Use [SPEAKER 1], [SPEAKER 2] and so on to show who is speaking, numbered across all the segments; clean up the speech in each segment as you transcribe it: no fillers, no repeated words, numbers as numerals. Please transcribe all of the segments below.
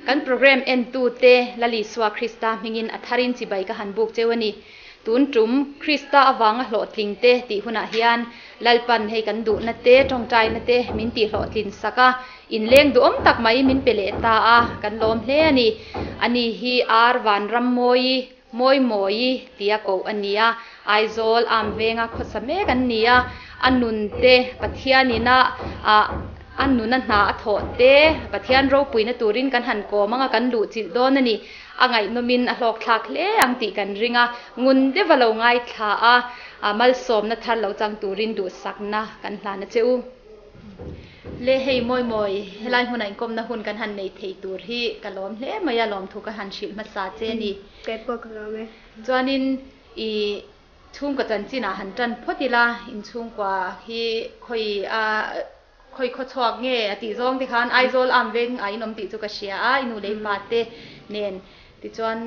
[SPEAKER 1] kan program N2 te lali swa Krista mingin atharin chibai ka hanbuk chewani tun trum Krista Avanga Hlawhtlingte ti huna hian lalpan hei kan du na te tongtai na te min ti hlawhtlin saka in leng du om tak mai min pele ta a kan lawm hle ani hi R.Vanrammawii Mawii tia ko ania aizol amvenga khosame kan nia anun te Pathianina annuna hna atho te Pathian ropui na turin kan han ko manga kan lu chil don ani angai nomin a hlok thlak hle ang ti kan ringa ngun de valo ngaithla a mal som na thal lo chang turin du sakna kan hla na cheu le hei moi helai huna inkawmna hun kan han nei thei tur hi kalom hle maya lom thu ka han shil ma sa che ni
[SPEAKER 2] ke pok lome
[SPEAKER 1] chuanin I chung ka chan china han tan photila in chung kwa hi khoi kho chhuak nge ati zong ti khan aizol amveng ai nom ti chu ka sia a inu lei pa te nen ti chuan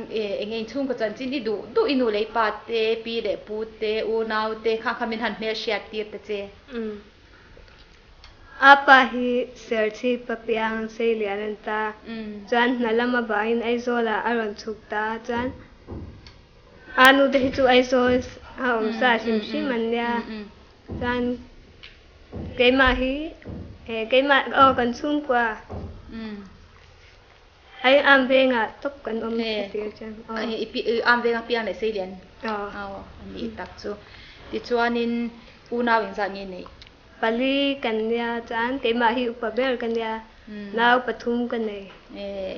[SPEAKER 1] engei chung ka chan chin I du inu lei pa te pi de pu te u nau te kha khamin han me sia tir te che
[SPEAKER 2] apa hi serchi papiang selian ta chuan nalama bain aizola aron chukta chuan anu de chu aizol sa sim manya chuan keima hi keima kan chung kwa ai amvenga top kan ti chan
[SPEAKER 1] amvenga piang le selian ani tak chu ti chuanin unaw in za nge nei
[SPEAKER 2] pali kanya chan keima hi upabel kanya naw pathum kan nei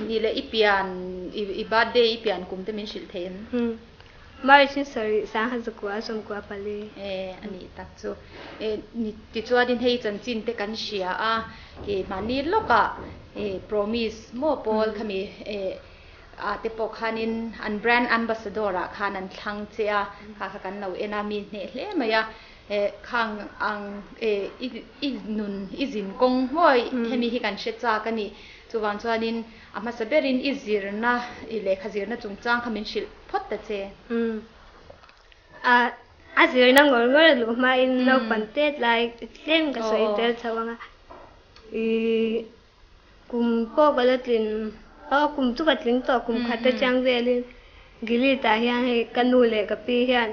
[SPEAKER 1] ni le ipian I birthday ipian kum te min shil them
[SPEAKER 2] mai sin sari sa hazukwa somkwa pali
[SPEAKER 1] ani tak chu ni ti chuadin hei chan chin te kan sia a mani loka promise mo pol khami te pokhanin an brand ambassador a khan an thlang che a kha kan lo enami ne hle maya khang ang nun izin kong hoi hemi hi kan she cha kani chuwang chuanin ama saberin izirna ile khazirna chungchang khamin shil phot ta che
[SPEAKER 2] azirna ngor lu ma in lo pantet lai tlem ka soi tel chawanga kum po galatin kum tu katling to kum khata chang velin gili ta hian he kanu le ka pi hian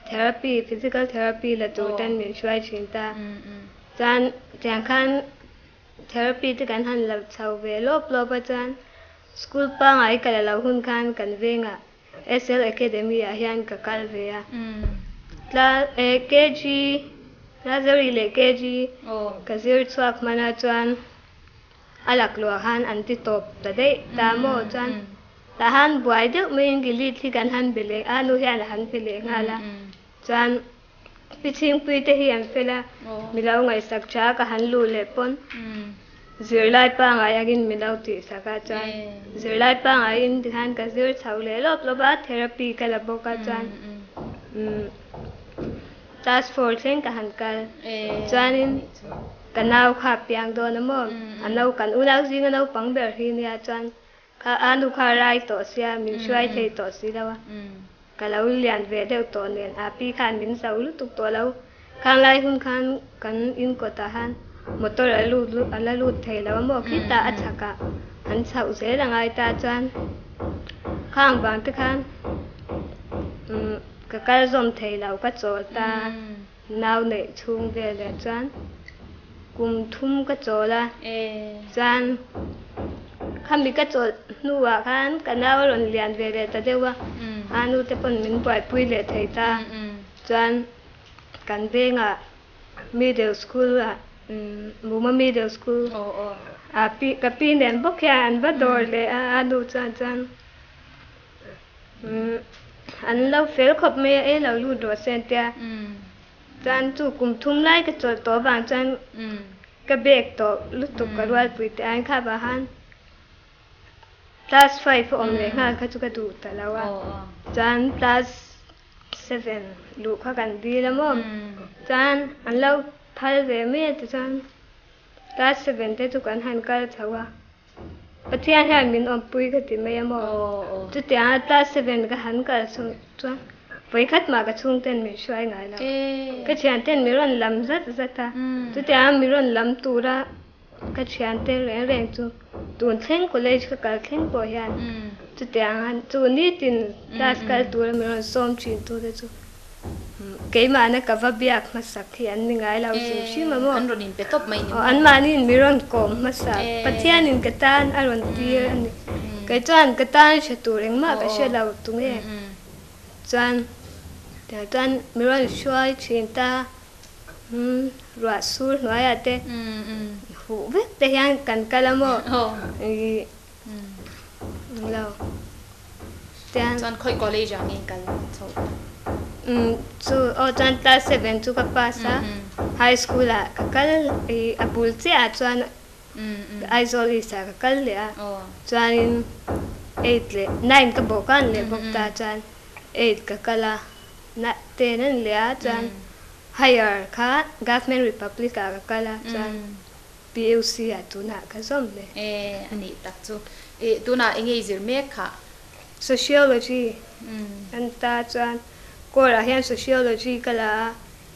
[SPEAKER 2] therapy physical therapy la tu tan min shwai chinta chan chang khan therapy te kan han lo chau ve lop ba chan school pa ngai ka la hun khan kan venga SL academy a hian ka kal ve a tla kg nazari le kg ka zirtur mana chan alak lo han anti top ta dei ta mo chan ta han buai de min gili thi kan han bele anu hian han bele ngala chan piching pui te hi an fela milau ngai sak cha ka han lu le pon zirlai pa ngai agin milau ti saka chan zirlai pa ngai in han ka zir chau le lo ba therapy ka la boka chan task force ka han kal chan in kanau kha piang do na mo anau kan ulau jing anau pang ber hi nia chan ka anu kha rai to sia min shwai thei to si lawa kalau lian ve deu to nen api khan min sau lu tuk to lo khang lai hun khan kan in ko ta han motor alu thei lawa mo khi ta achaka han chau se rangai ta chan khang bang te khan ka kal zom thei lau ka chol ta naw nei chung ve le chan kum thum ka chola chan khami ka chol nuwa khan kanaw ron lian ve le ta dewa anu te pon min pai pui le thei ta chan kan venga middle school muma middle school ka pi nen bokya an ba dor le anu chan an lo fel khop me lo lu do sen tia chan chu kum thum lai ka chol to bang chan ka bek to lu tu ka rual pui te an kha ba han plus 5 om le nga ka chu ka du ta lawa chan plus 7 lu kha kan di la mo chan an lo thal ve me te chan plus 7 te chu kan han kal chawa Pathiana min om pui ka ti me mo chu te a plus 7 ka han kal chu chuan với khách mà cái chung tên mình xoay ngay là cái chuyện tên mình luôn làm rất ta tôi thấy mình luôn làm tu ra cái chuyện tên rèn rèn tu tuần theng college ka kal theng po hian chu tiang han chu ni tin class kal tur mi ron som chin tu de chu ke ma na ka va biak ma sak hi an ni ngai lau sim shi ma mo
[SPEAKER 1] an ronin pe top mai ni
[SPEAKER 2] an ma ni mi ron kom ma sa Pathian in ka tan a ron tir an cái chuan cái tan sẽ tủ rèn mà cái sẽ lâu tung nghe chuan để chuan mình nói xoay chuyện ta loạt suốt nói à thế hú biết thế hiện cần cái lắm mà lâu
[SPEAKER 1] chuan khoi college ang in kan
[SPEAKER 2] so chuan class 7 chu ka pasa high school à cái abul che à chuan isol sa ka kal le a chuan 8 le 9 ka bokan le bok ta chuan 8 ka kala na 10 an le a chuan higher kha government republic ka kala chuan PUC a tuna ka zom le
[SPEAKER 1] ani tak chu tuna engei zir me kha
[SPEAKER 2] sociology an ta chuan kora hian sociology kala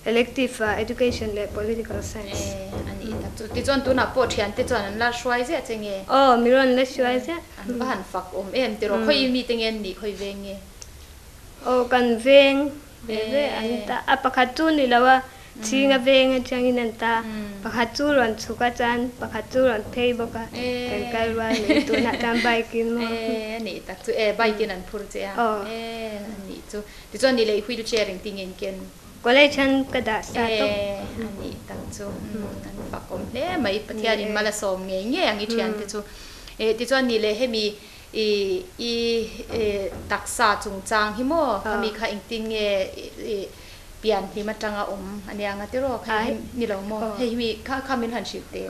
[SPEAKER 2] elective education le political science
[SPEAKER 1] ani tak chu ti chon tuna po thian te chon an la shwai je chenge
[SPEAKER 2] mi ron la shwai je
[SPEAKER 1] an ban phak em ti ro khoi mi tengen ni khoi venge
[SPEAKER 2] kan veng ve an ta apakhat tu ni lawa chinga veng changin an ta pakhat chu ron chuka chan pakhat chu ron thei boka kan kai wa le tu na tam bai kin mo
[SPEAKER 1] ani tak chu bai kin an phur che ani chu ti chon ni le wheelchair ring tingin ken
[SPEAKER 2] college chan ka da sa to
[SPEAKER 1] ani tak chu an phak le mai Pathian in mala som nge angi thian te chu ti chon ni le hemi taksa chung chang hi mo kami kha ingtin nge pian hi matanga ani anga te ro kha ni lo mo he mi kha min han ship te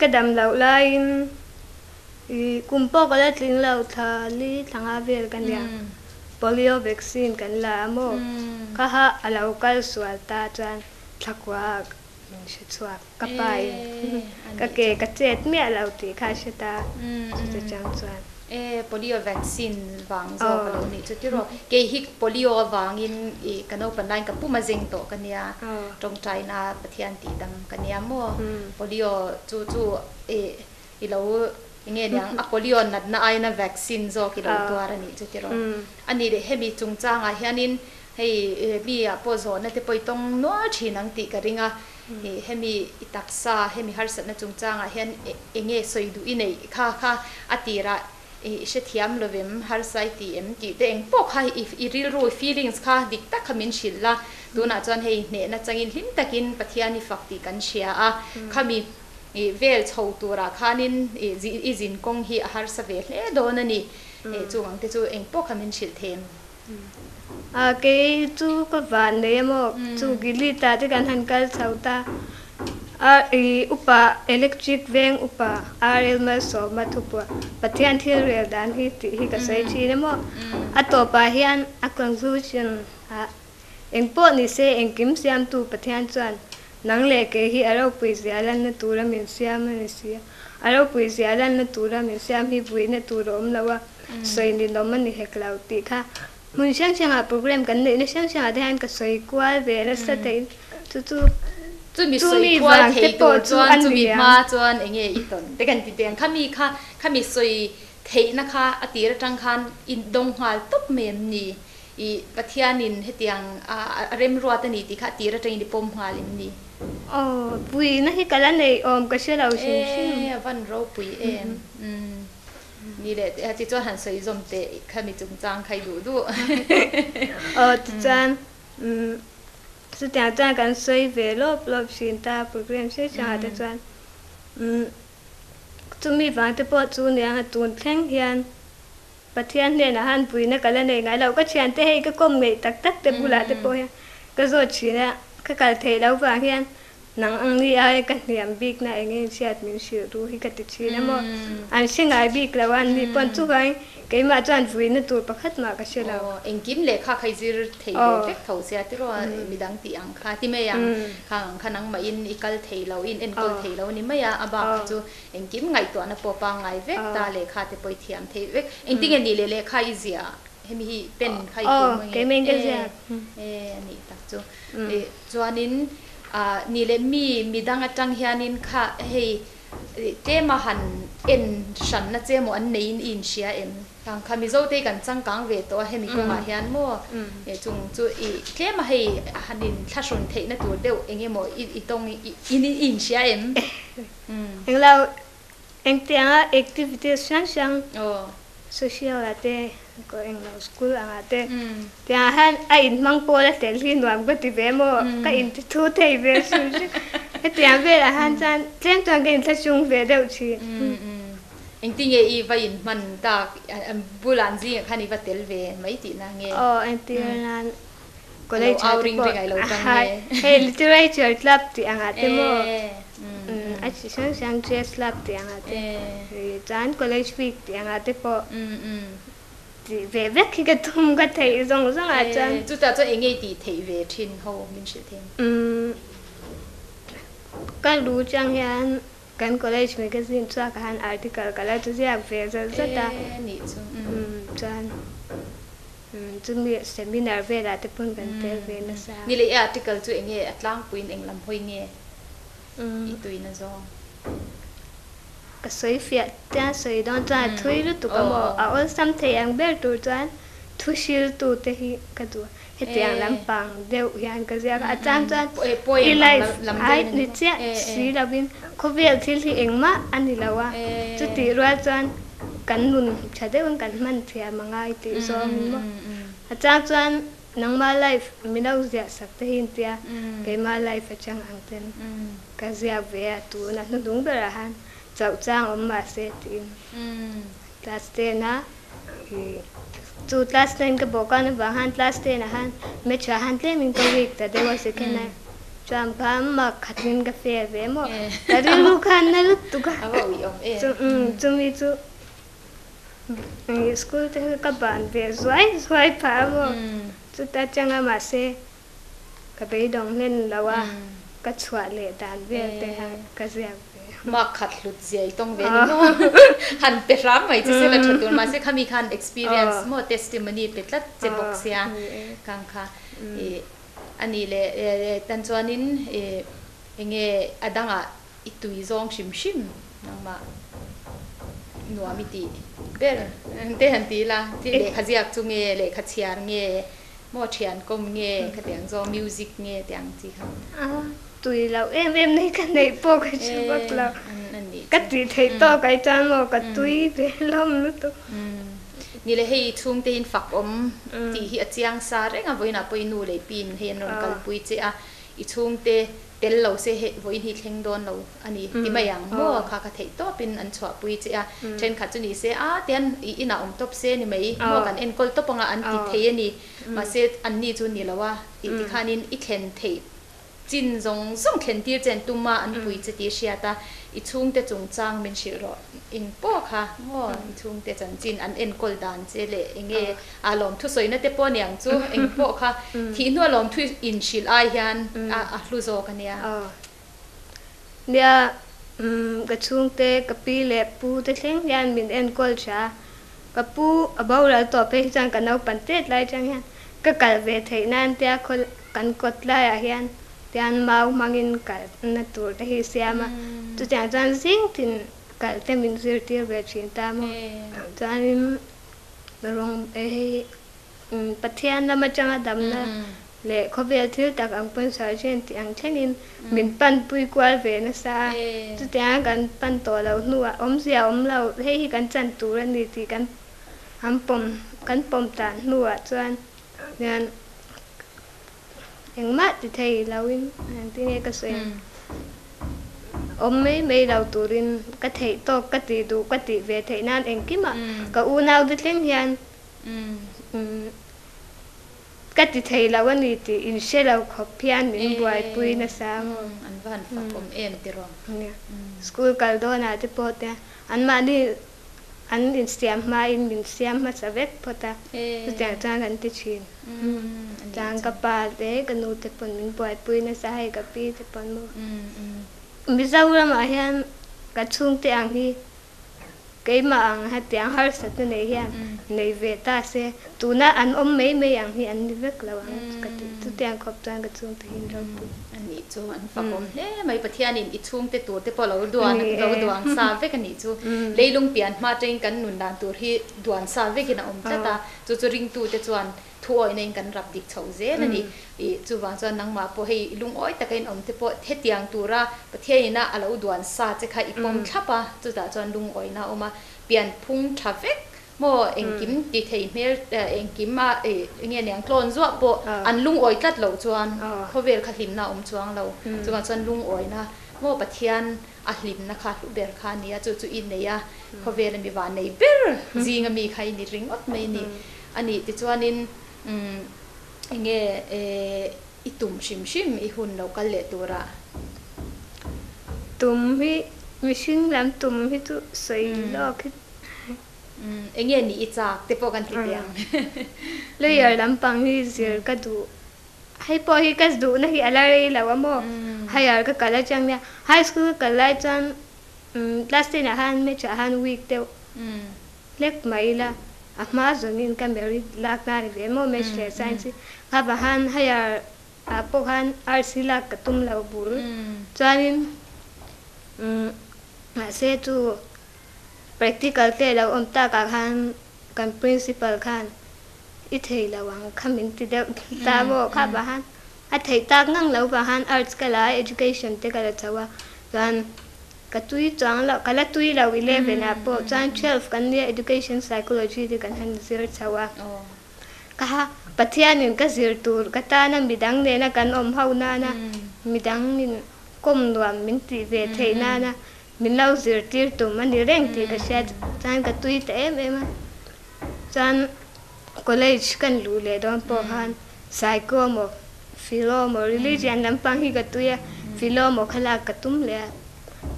[SPEAKER 2] kadam lau lain kumpo kala tling lau tha li thanga vel kan ya polio vaccine kan la mo kha ha alau kal swal ta chan hrechhuak se chuak ka pai ka ke ka chet me alau ti kha se ta se chang chuan
[SPEAKER 1] polio vaccine wang zo ka ni chu ti ro ke hi polio wang in kano panai ka puma jeng to kania tong China Pathian ti dam kania mo polio chu i lo nge nyang a polio nat na aina vaccine zo ki lo twar ani chu ti ro ani de hemi chung changa hianin hei mi a po zo na te poi tong no thinang ti ka ringa hemi taksa hemi harsatna chung changa hian enge soidu inei kha atira she thiam lovem har sai ti em ti te eng po kha i real ro feelings kha dik ta khamin shilla tuna chan hei ne na changin hlim takin Pathiani fakti kan shia a khami vel chho tura khanin izin kong hi har sa ve hle don ani chuang te chu eng po khamin shil them
[SPEAKER 2] ke chu ka van le mo chu gili ta te kan han kal chauta upa electric veng upa RL ma so ma thupa Pathian thil rel dan hi ka sai chi ne mo atopa hian a conclusion eng po ni se eng kim siam tu Pathian chuan nang le ke hi ropui zialan na tura min siam ni sia ropui zialan na tura min siam hi bui na turom lawa soi ni no man ni heklau ti kha mun sang a program kan ne sang a de han ka soi kwal ve na sa te chu
[SPEAKER 1] mi soi kwal thei to chuan chu mi ma chuan enge i ton te kan ti teng khami soi thei na kha atir tang khan in dong hal top mem ni i Pathianin hetiang rem ruat ani ti kha tira train di pom halim ni
[SPEAKER 2] pui na hi kala nei ka se lau sim
[SPEAKER 1] van ropui ni le ti chuan han soi zom te khami chung chang khai du
[SPEAKER 2] chan su tiang chan kan soi ve lop sin ta program se cha ta chan chu mi wang te po chu niang tun thleng hian Pathian ne na han pui na kala nei ngai lau ka chian te hei ka kom ngei tak te bula te po ya ka zo chi na ka kal thei lau wa hian nang ang ni ai ka niam big na enge siat min shi ru hi ka ti chi na mo an singai big lawan ni pon chu gai ke ma chan vui na tur pakhat ma ka se lau
[SPEAKER 1] engkim le kha khai zir thei vek thau sia ti ro midang ti ang kha ti me yang khanang ma in ikal thei lau in en kol thei lau ni ma ya aba chu engkim ngai to na po pa ngai vek ta le kha te poi thiam thei vek engting ani le kha izia hemi hi pen khai
[SPEAKER 2] ko ke men ke zia
[SPEAKER 1] ni tak chu chuanin ni le mi midang atang hianin kha hei เจมาหันเอ็นฉันนะเจมัวอันนี้อินเชียเอ็นทางคามิโซเตกันจังกังเวตัวให้มีกงอาเฮียนมัวจุงจุอีเจมาให้หันดินถ้าชนเทนะตัวเดียวเองมัวอีตรงอินเชียเอ็น
[SPEAKER 2] เองเราเองเตียงแอคทิวิตี้ช่างโซเชียลอะเต้ก็เองเราสกูลอะเต้เตียงหันไอ้มังโปละเตลินวามก็ติเวมัวก็อินที่ทูเทเวสุดเตียงเวละหันจันเจ้าตัวเก่งถ้าจุงเวเดียวชี
[SPEAKER 1] เองติงอีว่าอินมันตากบุลันซีคันอีว่าเตลเวไม่ตินะเงี้ย
[SPEAKER 2] เองตินั้นก็เลย
[SPEAKER 1] เอาริงๆไงเราจังเงี้ย
[SPEAKER 2] เฮ้ literature club ที่อ่างเต้มัวอาชีพช่างเจสลับที่อ่างเต้จัน college week ที่อ่างเต้ปอที่เว็บที่กระทุ่มก็เทยส่งอาจารย์
[SPEAKER 1] จุดแต่ตัวเองไงตีเทยเวทินเขามินชิเทน
[SPEAKER 2] ก็รู้จังยันกัน college magazine ชักหัน article ก็แล้วจะเรียกเวจะ
[SPEAKER 1] นี่
[SPEAKER 2] จันจะมี seminar เวลาที่ปุ่นกันเตเวนะซะ
[SPEAKER 1] นี่เลย article ตัวเองไงอัตลังปุ่นเองลำห้อยไงอีตุยนะจ๊อ
[SPEAKER 2] ก็สวยเฟียจ้าสวยดอนจ้าทุยรู้ตุกมอเอาซ้ำเทียงเบลตัวจ้าทุชิลตัวเตหิกระตัวเฮตียงลำปังเดียวยันก็เสียก็อาจารย์จ้าอีไลฟ์ไอ้นิเจ้าสีลาบินเขาเวลที่เองมาอันนี้แล้วว่าจุดที่รัวจ้ากันมุนชาเดวันกันมันเทียมังไงที่ซ้อมมั้งอาจารย์จ้านังมาไลฟ์มินาอุเสียสักเทียนเตียเกมาไลฟ์จังอังเทนก็เสียเวียตัวนั้นนุ่งเบลหันเจ้าจ้างมาเสตินคลาสเตนะจูคลาสเตนก็บอกกันว่าหันคลาสเตนะหันไม่ใช่หันเล่มิงก็วิกแต่เดี๋ยวสิแค่ไหนจำพามาขัดมินกาแฟเวมแต่เรื่องลูกหันนั่นลูกตุกะจุมีจุสกูลเทก็บ้านเวสวยพาโมจุดแต่จังมาเสก็ไปดองเล่นแล้วว่าก็ชวนเลยด่านเวแต่ก็เสีย
[SPEAKER 1] มาขัดหลุดเสียต้องเว้นหันไปรับไหมจะเสียละชุดตัวมาเสียขามีคัน experience โม testimony เป็นละเจ็บบอกเสียกังค่ะอันนี้เลยตันจวนินเองอดังอ่ะอิตุยซองชิมนังมาหนัวมิติเบลเตหันตีละที่เด็กขยักจุงเลยขยันโมเชียนกลมขยันซองมิวสิกเตียงจีค่ะ
[SPEAKER 2] ตุยเราเอ็มในกันในพวกชีวิตเรากัดตีไทยต่อไกจานเรากัดตุยเป็นลมรู้ตัว
[SPEAKER 1] นี่เลยให้ทุ่งเตินฝักที่ที่อาจารย์สาเรื่องวันน่ะไปนู่นเลยปีนเห็นนนกันปุยเจ้าอีทุ่งเตลเราเสียวันที่เข่งโดนเราอันนี้ที่ไม่ยังมั่วค่ะกระเทยต่อเป็นอันชัวปุยเจ้าเช่นขัดจุนีเสียเตียนอีน่าตบเสียนี่ไหมมั่วกันเอ็นกอลตบปังอันที่เทียนี่มาเสียอันนี้จุนี่แล้วว่าอีที่ขานินอีเข่งเทยจินจงส่งเข็นตีเจนตุมาอันปุยจะตีเชียตาอีทุ่งเตจงจางเป็นชิโร่อินปอค่ะอีทุ่งเตจันจินอันเอ็นกอลดานเจเลเองอารมณ์ทุสวยนั่นเตปอเนี่ยจูเองปอค่ะที่นัวลมทุอินชิลไอยันลุโซกัน
[SPEAKER 2] เนี่ยกระชุ่งเตกระปีเล็บปูเตเล้งยันมินเอ็นกอลชากระปูบ่าวเราต่อไปจังกันเอาปันเตดไล่จังยันก็กัดเวทีนั่นเตียคนกันกดไล่ยันยันmau mangin kal natur tahi siama tu jangan sing tin kal temin zirtur bercinta mo janin berong Pathiana macam adam na le khovel thil tak ang pun sarjen ti ang thenin min pan pui kwal ve na sa tu tiang kan pan to lo nuwa sia lo hei kan chan turin ni ti kan kan pom tan nuwa chuan yanยังมาติดไทยเราอินที่นี่ก็สวยไม่เราตุรินก็ไทยโตก็ติดูก็ติเวทนั่นเองกี่มาก็อูนาวดิเล่นยันก็ติดไทยเราวันนี้ติอินเชลเราขบพิอันมินบวยปุยนะสาม
[SPEAKER 1] อันวันฝักเอ็นติรอง
[SPEAKER 2] เนี่ยสกูลกัลโดน่าจะพอแต่อันมาดิอันอินเสียมมาอินบินเสียมมาสเวกพอแต่จะจางกันติชินจางกับปาเต้กันนูเตปนมินปวยปุยนะสายกับปีเตปนโมมิซาอุรามาเฮียนกัดชุ่งเตียงที่ cái mà ăn hạt tiếng harsatna này hiền này về ta sẽ tu na ăn mấy mấy ăn thì ăn đi vết là ăn cái tu tiếng cọp trang cái chung thì hình ropui
[SPEAKER 1] anh đi chung anh phak mấy Pathiana in chung te tu te po lo duan sa ve kan ni chu leilung pian ma train kan nun dan tur hi duan sa ve kina tla ta chu ring tu te chuan thuoi nei kan rap dik chho je na ni I chu wang chuan nang ma po hei lung oi takin te po the tiang tura Pathiana alo duan sa che kha ipom thapa chu ta chuan lung oi na oma pian phung thavek mo engkim ti thei mel engkim ma nge nang klon zo po an lung oi tlat lo chuan khovel kha hlim na chuang lo chuan chuan lung oi na mo Pathian a hlim na kha lu ber kha nia chu in neya khovel mi wa nei ber jinga mi khai ni ring ot mai ni ani ti chuan in nge itum shim I hun lo kal le tura
[SPEAKER 2] tum hi mishing lam tum hi tu sei lo ki
[SPEAKER 1] nge ni ichak te po kan ti tiang
[SPEAKER 2] le yar lam pang hi zir ka du hay po hi kas du na hi alare lawa mo hayar ka kala chang nya high school kala chan last day na han me cha han week te lek mai la ama zonin ka meri lak na ri mo me share science ka ba han hayar apo han arsila ka tum la bur chanin se tu practical te la ta ka han kan principal khan I thei la wang khamin ti da ta bo kha ba han a thei ta ngang lo ba han arts kala education te kala chawa gan ka tui chang la kala tui la 11 a po chan 12 kan ne education psychology te kan han zir chawa ka Pathianin ka zirtur ka ta na midang ne na kan hau na midang min kom nuam min ti ve thei na min lau zirtir tu man ni reng ti ka sha chan ka tui te em chan college kan lu le don po han psycho mo philo mo religion lam pang hi ka tuya philo mo khala ka tum le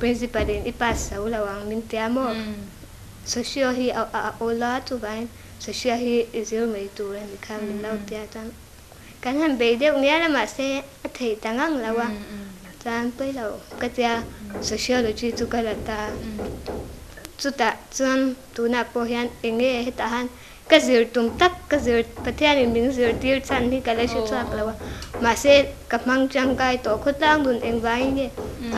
[SPEAKER 2] principal in ipas sa ula wang min tia mo socio hi a ola tu vain socio hi izil mai tu ren ka min lau tia tan kan han be de ngia la ma se a thei tangang lawa tan pai lo ka tia sociology tu kala ta chu ta chuan tu na po hian enge he ta han ka zir tum tak ka zir Pathiana min zirtir chan hi kala shi chak lawa ma se ka mang chang kai to khutang dun eng vai nge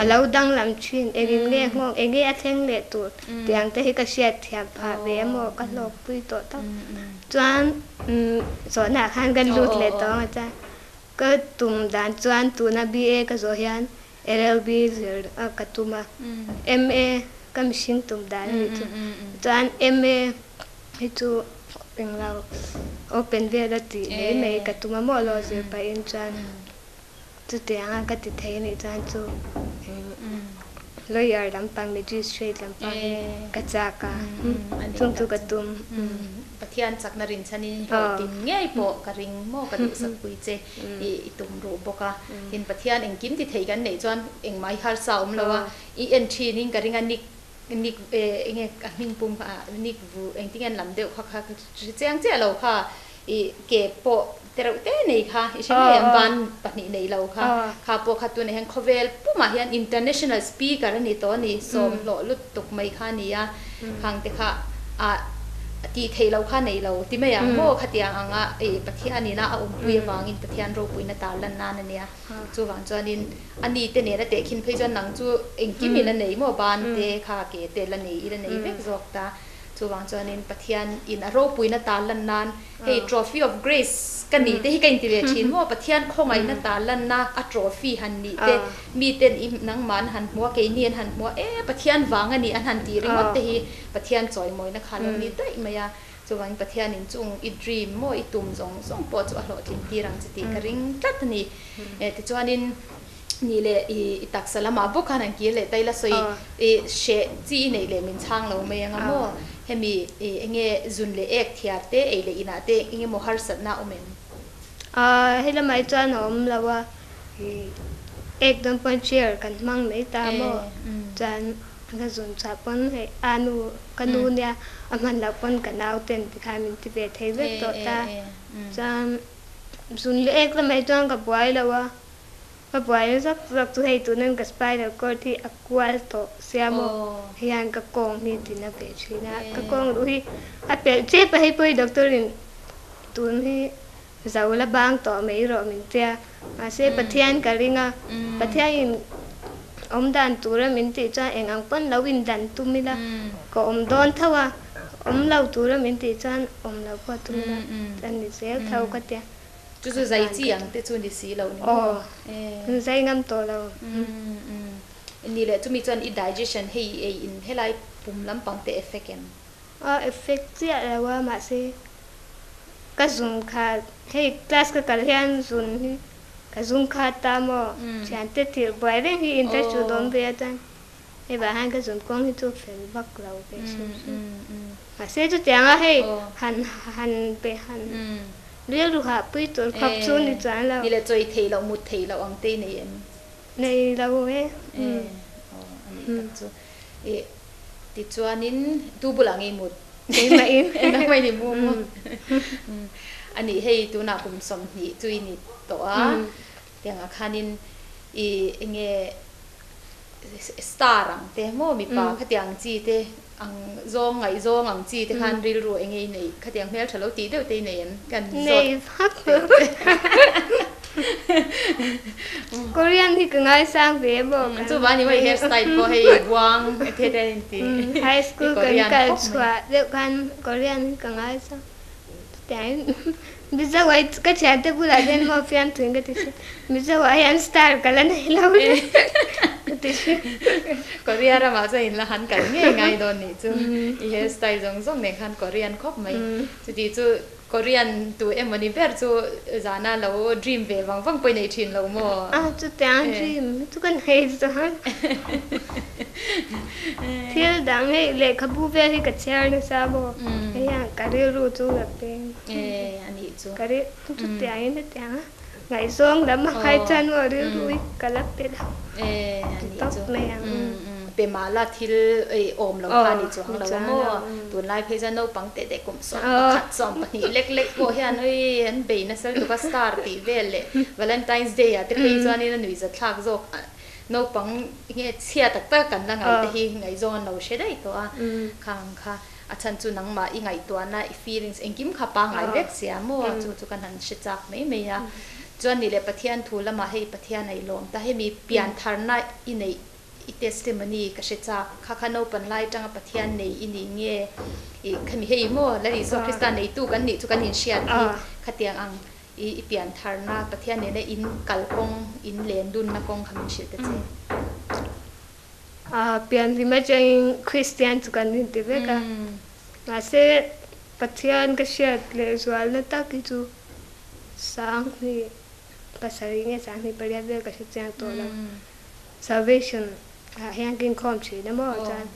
[SPEAKER 2] alo dang lam chin engin nge ngong enge a thleng le tu tiang te hi ka shet thiam pha ve mo ka lok pui to ta chuan so na khan gan lut le to cha ka tum dan chuan tu na BA ka zo hian LLB zir ka tuma MA ka mishing tum dan ni chu chuan MA hi chu lao open vela ti nei ka tuma mo lo zir pa in chan tu te anga ka ti thei ni chan chu lawyer lam pang magistrate lam pang ka cha ka chung tu ka tum
[SPEAKER 1] Pathian chakna rin chani tin ngei po ka ring mo ka du sak pui che I tum ro boka in Pathian engkim ti thei kan nei chuan eng mai har saum lawa I entry ning ka ringa nik nge min pum ka nik vu eng tingan lam deu kha chang che lo kha I ke po terau te nei kha I se em ban pani nei lo kha po kha tu ne hang khovel pu ma hian international speaker ni to ni som lo lut tuk mai kha ni ya khang te kha a ti thei lo kha nei lo ti mai ang mo kha tiang anga Pathiani na awmte wangin Pathian ropui na talan na nia chu wang chuanin ani te ne na te khin phei chuan nang chu engkim in nei mo ban te kha ke te la nei ira nei vek zok ta chu wang chuanin Pathian in a ropui na talan nan hey trophy of grace kan ni te hi kan ti le thin mo Pathian khongai na talan na a trophy han ni te mi ten im nang man han mo ke nian han mo Pathian wang ani an han ti ringot te hi Pathian choi moi na khalom ni dai maya chu wang Pathian in chung I dream mo I tum zong po chu a Hlawhtlingte rang chiti ka ring tlat ni te chuanin ni le I taksa lamaa bo khan an ki le taila soi she chi nei le min chang lo me anga mo hemi enge zun le ek thiar te le ina te enge mo harsatna omen
[SPEAKER 2] hela mai chuan om lawa ek don pon chair kan mang nei ta mo chan ka zun cha pon he anu kanu nia aman la pon kanau ten ti khamin ti ve thei ve to ta chan zun le ek la mai chuan ka buai lawa và buổi giấc giấc tu hay tu nên cái spider cord thì aqua to siamo hiền cái con thì na về chi na cái con đôi à bé chế bé hay bơi doctorin tu thì giàu là bang to mấy rồi mình tia mà sẽ Pathian cái ringa Pathian dan tu ra mình thì cho anh ăn pun lawin dan tu mi la có don thawa law tu ra mình thì cho law qua tu mi la dan ni sẽ thâu cái tia
[SPEAKER 1] chú dạy chi ang te chu ni si lo ni
[SPEAKER 2] dạy ngam to lo
[SPEAKER 1] ni le chu mi chon i digestion hei in helai pum lam pang te effect em
[SPEAKER 2] effect zia la wa ma se ka zum kha hei class ka kalhian zun hi ka zum kha ta mo chan te thir bai re hi in ta chu don be tan e ba han ka zum kong hi tu fel bak lo be ma se chu tiang a hei han be han riêng được hạ bơi tôi khóc xuống đi chán là
[SPEAKER 1] đi là chơi thầy lậu một thầy lậu ăn tê này
[SPEAKER 2] này là vô hết
[SPEAKER 1] thì cho nên tu bù lăng một
[SPEAKER 2] cái mày
[SPEAKER 1] nó mày thì mua anh ấy hay tu nào cũng sống nhỉ chui nhỉ tổ tiếng Anh nên nghe star rằng thế mà mình bảo cái tiếng gì thế ang zong ngai zong ang chi te khan ril ru engei nei khatiang mel thalo ti deu te nei kan
[SPEAKER 2] nei phak Korean thì cứ ngay sang về bộ
[SPEAKER 1] chu ba ni mai hairstyle bo hei wang the den ti
[SPEAKER 2] high school kan xóa deu kan Korean cứ ngay sang tiếng bây giờ vậy cái chuyện thế bula den mo fian thuyền cái gì bây giờ vậy anh star cái lần này lâu
[SPEAKER 1] Korea ra mà chơi là hắn cảnh nghe ngay đó nè chứ hairstyle giống giống này hắn Korean khóc mày chứ thì chứ Korean tụi em mình về chứ zana lâu dream về vắng vắng bên này chuyện lâu mà
[SPEAKER 2] chứ tiếng dream chứ con hay rồi thế đáng hay lệ khắp bu về thì cái chair nó sao bộ cái hàng cái điều rồi chú gặp bên
[SPEAKER 1] anh ấy chú
[SPEAKER 2] cái điều chú tiếng nó tiếng ngày xong lắm mà hai chân vào điều rồi cái lắp bên đâu
[SPEAKER 1] tóc này be mà là thil ôm lâu pha đi chú lâu mà tuần lai bây giờ nấu bằng tệ tệ cũng xong khát xong bận lek lek cô hiền ơi anh bé nó sẽ tụi star tí về lệ Valentine's Day à thì bây giờ nên nuôi rất thắc rồi nấu bằng nghe chia tất cả cảnh là ngày thì ngày giòn lâu sẽ đấy to khang kha chân chú nắng mà ngày tuần này feelings anh kim khá pa ngày vét xia mua chú cần hắn sẽ chắc mấy mấy à cho nên là Pathian thu là mà hay Pathian này lom ta hay mi pian thar na inei testimony ka se cha kha kha no pan lai tanga Pathian nei ini nge I khami hei mo la ri so Krista nei tu kan ni chu kan in share ni khatiang ang I pian thar na Pathian nei in kalkong in len dun na kong kham shil ta che
[SPEAKER 2] pian ri ma chang Christian chu kan ni te ve ka ma se Pathian ka share le zual na ta ki chu sang ni pasari nge sang ni paria ve ka se chang to la salvation hian kin khom chi na mo chan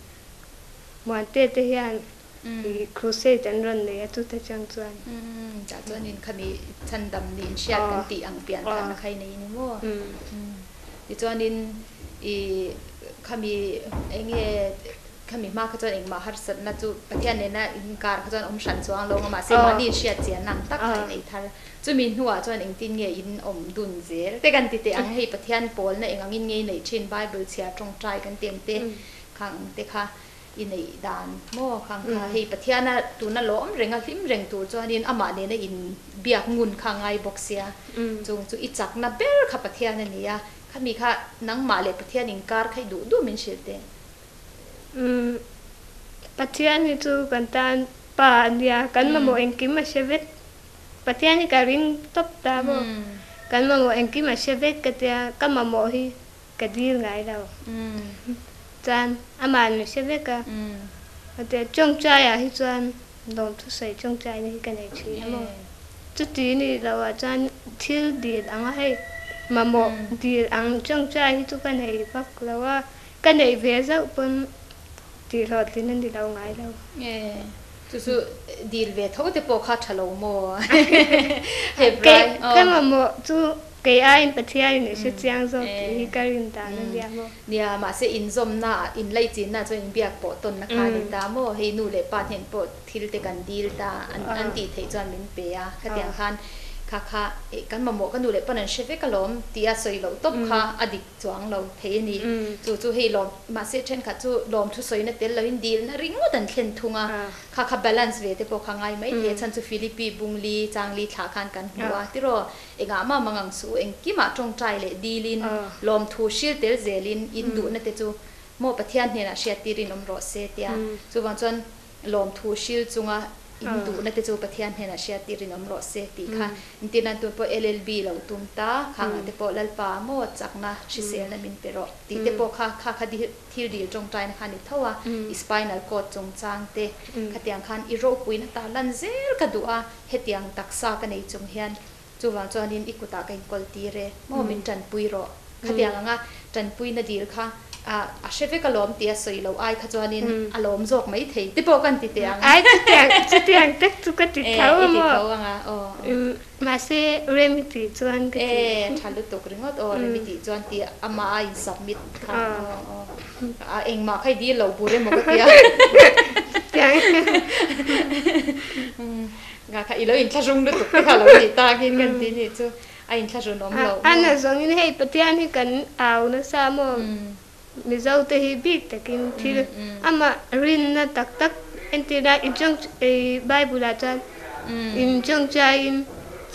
[SPEAKER 2] mon te te hian I crusade an ron le tu ta chang chuan
[SPEAKER 1] cha chuan in khami chan dam nin shia kan ti ang pian ta na khai nei ni mo ti chuan in I khami enge khami ma kha chuan eng ma harsatna chu Pathian ne na in kar kha chuan shan chuang lo ma se ma ni shia chian nang tak khai nei thar chu min huwa chuan eng tin nge in dun zer te kan ti te ang hei Pathian pol na eng angin nge nei chin Bible chia tong trai kan tem te khang te kha I nei dan mo khang kha hei Pathiana tu na lawm renga hlim reng tu chuan in ama ne na in biak ngun kha ngai boxia chung chu I chak na ber kha Pathiana nia khami kha nang ma le Pathian in kar khai du min shilte
[SPEAKER 2] Pathian ni chu kan tan pa nia kan ma mo eng kim ma shevet Pathian ni ka ring top ta mo kan ma mo eng kim ma shevet ka tia ka ma mo hi ka dir ngai đâu chan aman ni shevet ka ate chong chai a hi chuan dom thu sai chong chai ni ka nei chi mo chu ti ni lawa chan thil dir anga hei ma mo dir ang chong chai hi chu ka nei phak lawa ka nei ve zau pon ti lo tin nan di lau ngai lo
[SPEAKER 1] chu deal ve tho te po kha thalo mo
[SPEAKER 2] cái mà mo chu cái ai Pathian này sẽ chiang zo thì cái rin ta nên dia mo
[SPEAKER 1] nia ma se in zom na in lai chin na cho in biak po ton na kha ni ta mo hei nu le pa hen po thil te kan deal ta an ti thei chuan min pe a khatiang khan kha kan mamo kan dule panan sheve kalom tia soi lo top kha adik chuang lo the ni chu he lom ma se chen kha chu lom thu soi na tel lo in dil na ring dan thlen thunga kha balance ve te po kha ngai mai the chan chu philippi bungli changli thla khan kan huwa tiro enga ma mangang su engki ma tong trai le dilin lom thu shil tel zelin in du na te chu mo pathian ne na shia tirin om ro se tia chu wan chon lom thu shil chunga in du na te chu pathian ne na shia tirin om ro se ti kha intinan tu po llb lo tum ta khang te po lalpa mo chakna chisel na min pero ti te po kha di thil di tong trai na khani thawa spinal cord chong chang te khatiang khan i ropui na ta lan zel ka du'a hetiang taksa ka nei chung hian chu wang chuanin ikuta ka in kol ti re mo min tan pui ro khatiang anga tan pui na dil kha a sheve kalom tia soi lo ai kha chuanin alom jok mai thei te po kan ti te anga
[SPEAKER 2] ai tiang tek chu ka ti thau mo
[SPEAKER 1] anga
[SPEAKER 2] ma se remiti chuan ka
[SPEAKER 1] thalu tok ringot remiti chuan ti ama ai submit kha eng ma khai di lo bure mo ka tia
[SPEAKER 2] tiang
[SPEAKER 1] nga kha ilo in thlajung lu tuk kha lo ni ta kin kan ti ni chu ai in thlajung nom lo
[SPEAKER 2] ana zong in hei patian hi kan aw na sa mo Mizo te hi big takin thil ama rin na tak entira injong bible chan injong chai in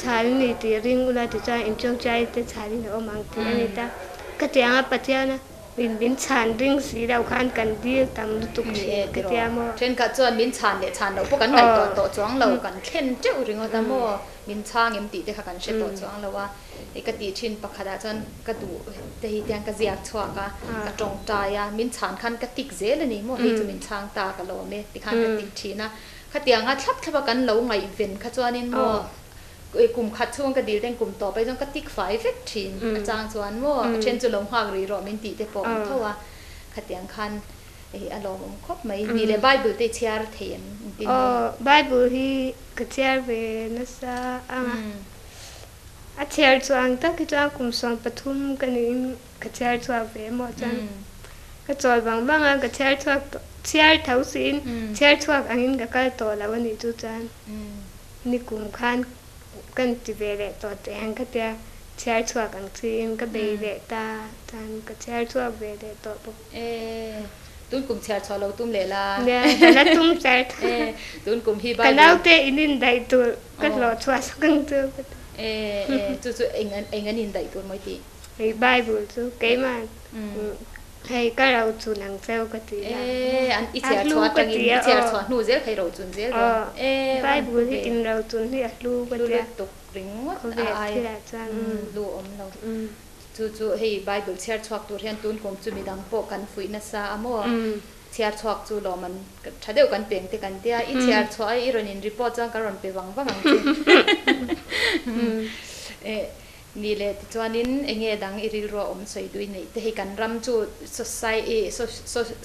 [SPEAKER 2] chal ni ti ring ula ti cha injong chai te chali no mang ti ani ta ka tianga Pathiana bin chan ring si dau khan kan dil tam tu ki ka tiamo
[SPEAKER 1] chen ka chuan min chan le chan lo po kan ngai to chuang lo kan khen cheu ringo ta mo min chang em ti te kha kan she to chuang lo wa ekati chin pakhada chan ka du te hi tiang ka ziak chwa ka tong ta ya min chan khan ka tik zel ani mo hi chu min chang ta ka lo me ti khan ka tik thina khatianga thlap kan lo ngai ven kha chuanin mo kum khat chung ka dil teng kum to pai jong ka tik 5 vek thin achang chuan mo chen chu lom hak ri ro min ti te po thowa khatiang khan alom khop mai ni le bible te chiar them
[SPEAKER 2] bible hi ka chiar ve na sa anga a chiar chuang ta ki chuang kum song pathum kanin ka chiar chuang ve mo chan ka chol bang ka chiar thau sin chiar chuak angin ka kal to lawani chu chan ni kum khan kan ti ve le to te hang ka tia chiar chuak ang chin ka be le ta chan ka chiar chuak ve le to
[SPEAKER 1] tun kum chiar cholo tum le la
[SPEAKER 2] la tum char
[SPEAKER 1] tun kum hi ba
[SPEAKER 2] kanau te inin dai tu ka lo chwa sakang tu
[SPEAKER 1] chu engan in dai tur moi ti
[SPEAKER 2] bible chu ke man hay ka rau chu nang cheu ka ti
[SPEAKER 1] an i chiar chwa tang in chiar chwa nu zel khai ro chun zel
[SPEAKER 2] bible hi in rau chun hi atlu ka ti
[SPEAKER 1] tuk ring
[SPEAKER 2] ai chan
[SPEAKER 1] lu om lo chu hey bible chiar chwa tur hian tun kom chu mi dang po kan fui na sa amo chiar chhuak chu lo man thadeu kan peng te kan tia i chiar chwa i ron in report chang karon pe wang ni le ti chuanin enge dang iril ro om soi dui nei te hi kan ram chu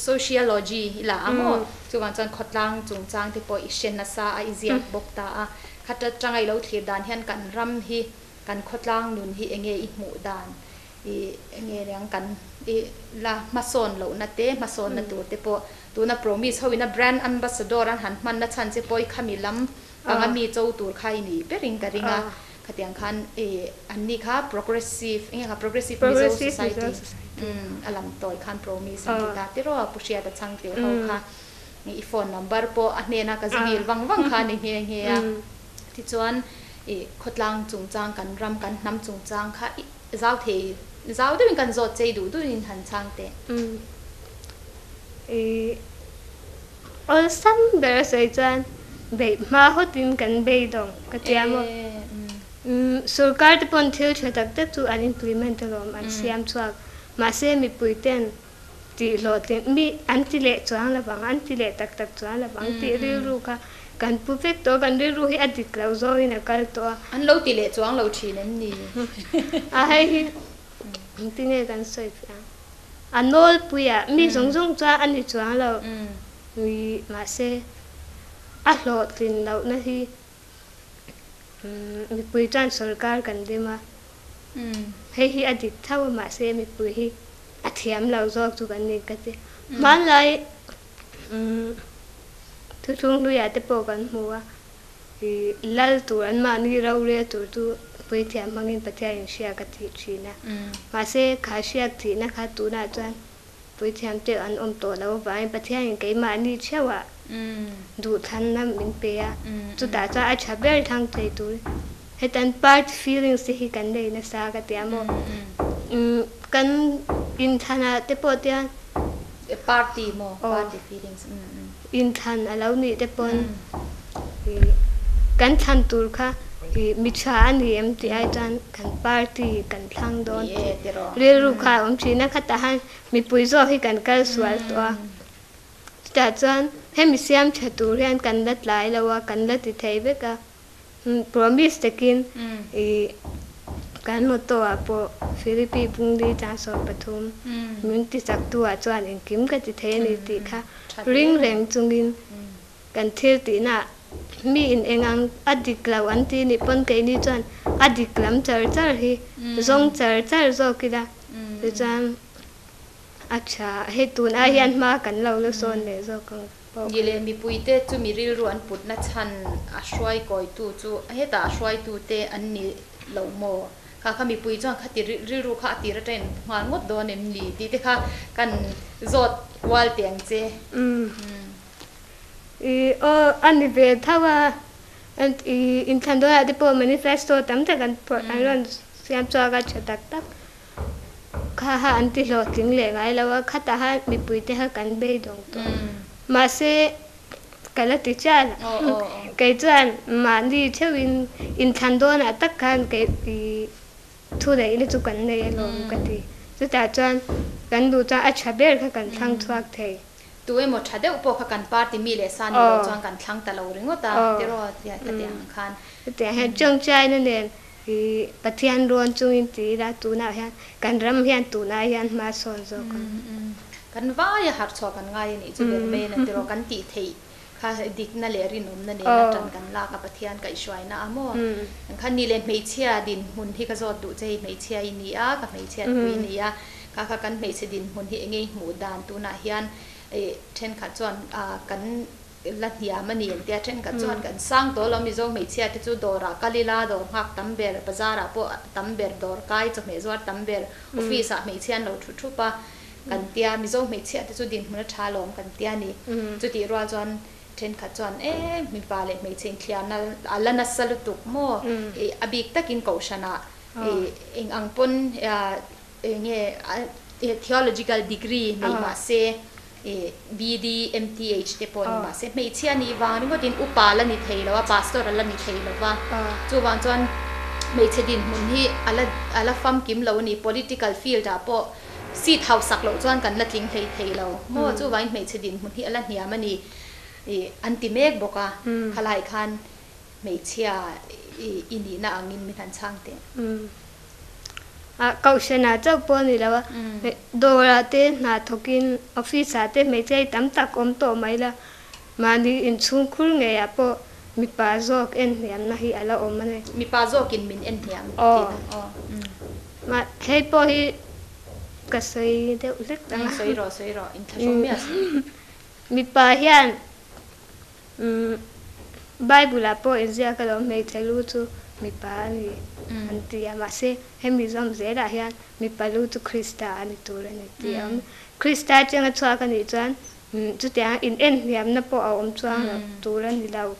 [SPEAKER 1] sociology la amo chu wan chan khotlang chung chang te po i shen na sa a ziak bok ta a khata changai lo thir dan hian kan ram hi kan khotlang nun hi enge i mu dan i enge rang kan i la mason lo na te mason na tu te po tu na promise ho ina brand ambassador an han man na chan che poi khamilam anga mi chou tur khai ni pe ring ka ringa khatiang khan anni kha progressive Mizo society alam toy khan promise ni ta te ro pushia ta chang te ho kha ni phone number po ane na ka zingil wang kha ni nge ya ti chuan khotlang chung chang kan ram kan nam chung chang kha zau de kan zo chei du in han chang te
[SPEAKER 2] all some there say chan be ma hotin kan be dong ka tiamo सरकार te pon thil thatak tak chu unemployment rom an siam chuak ma se mi puiten ti lo ten mi anti le chuang la bang anti le tak chuang la bang ti ri ru ka kan pu vek to kan ri ru hi adik lo zo in a kal to
[SPEAKER 1] an lo ti le chuang lo thi nem ni
[SPEAKER 2] a hai hi ti ne kan soi pya anol puya mi zong cha ani chuang lo mi ma se a lo tin lo na hi mi pui chan sarkar kan dema hi adik thaw ma se mi pui hi athiam lo zo chu kan ni ka te man lai thu thung lu ya te po kan huwa lal turan ma ni raure tur tu Pathiana mangin Pathiana shia ka thi china ma se kha shia thi na kha tu na chan Pathiana te an to lo vai Pathiana ke ma ni chewa du than nam min pe ya chu ta cha a chabel thang thei tu hetan part feelings se hi kan dei na sa ka te amo kan in thana te po te
[SPEAKER 1] party mo party feelings
[SPEAKER 2] in than alo ni te pon kan than tur kha mi cha ani awmte ai chan kan party kan thlang don re ru kha china kha ta han mi pui zo hi kan kal swal to ta chan he mi siam chatur hian kan lat lai lawa kan lat ti thei be ka promise takin kan mo to apo Philippines pungdi cha so pathum mun ti sak tu a chuan in kim ka ti thei ni ti kha ring reng chungin kan thil ti na mi in engang adik law an ti ni pon ke ni chuan adik lam char hi zong char zo kida ti chuan acha he tun a hian ma kan lo lo son le zo kan
[SPEAKER 1] gile mi puite chu mi ril ru an put na chan a hruai koi tu chu heta hruai tu te an ni lo mo kha mi pui chuan kha ti ril ru kha ti ra ten ngan ngot don em li ti te kha kan zot wal tiang che
[SPEAKER 2] ani ve thawa and in thandora de po manifesto tam ta kan por aron siam cha ga chatak tak kha ha anti lo ting le ngai lawa khata ha mi pui te ha kan be dong to ma se kala ti chan kai chan ma ni chewin in thandona tak kan ke thu dei le chu kan nei lo ka ti chu ta chan kan du cha a chaber kha kan thang thuak thei
[SPEAKER 1] tuwe mo thade upo kha kan party mi le san lo chang kan thlang ta lo ringo ta te ro ya ta tiang khan
[SPEAKER 2] te ha chong chai na ne Pathiana ron chung in ti ra tu na hian kan ram hian tu na hian ma son zo
[SPEAKER 1] kan va ya har cho kan ngai ni chu le me na te ro kan ti thei kha dik na le ri nom na ne na tan kan la ka Pathiana ka ishwai na amo khan ni le mei chia din mun hi ka zo tu chei mei chia ini a ka mei chia tu ini a kha kan mei che din mun hi engei mu dan tu na hian then kha chuan kan la hia mani te then kha chuan kan sang to lo Mizo mei chia te chu dora kalila dor hak tamber bazara po tamber dor kai chu me zwar tamber office a mei chia lo thu pa kan tia Mizo mei chia te chu din mun tha lom kan tia ni chu ti ro chuan then kha chuan mi pa le mei chen thlia na alana salutuk mo abik takin kaushana eng angpon nge theological degree nei ma se BD MTH te pon ma se mei chia ni wang ni godin upala ni theilawa pastor ala ni theilawa chu wang chuan mei chedin mun hi ala fam kim lo ni political field a po seat house sak lo chuan kan la tling theilo mo chu wang mei chedin mun hi ala hnia mani anti mek boka khalai khan mei chia ini na angin mi than chang te
[SPEAKER 2] kaushana chau po ni lawa dora te na thokin office ate me chei tam tak om to mai la mani in chung khul nge ya po mi pa jok en hiam na hi ala om ne
[SPEAKER 1] mi pa jok in min en hiam
[SPEAKER 2] ma hei po hi ka sei de ulek ta
[SPEAKER 1] sei ro in thashom me as
[SPEAKER 2] mi pa hian bible po in ziak lo me thelu chu mi pa ni anti ama se hemi zom zera hian mi palu tu Krista ani turin ti am Krista changa chwa ka ni chan chu tia in en hiam na po awm chuang la turan ni lau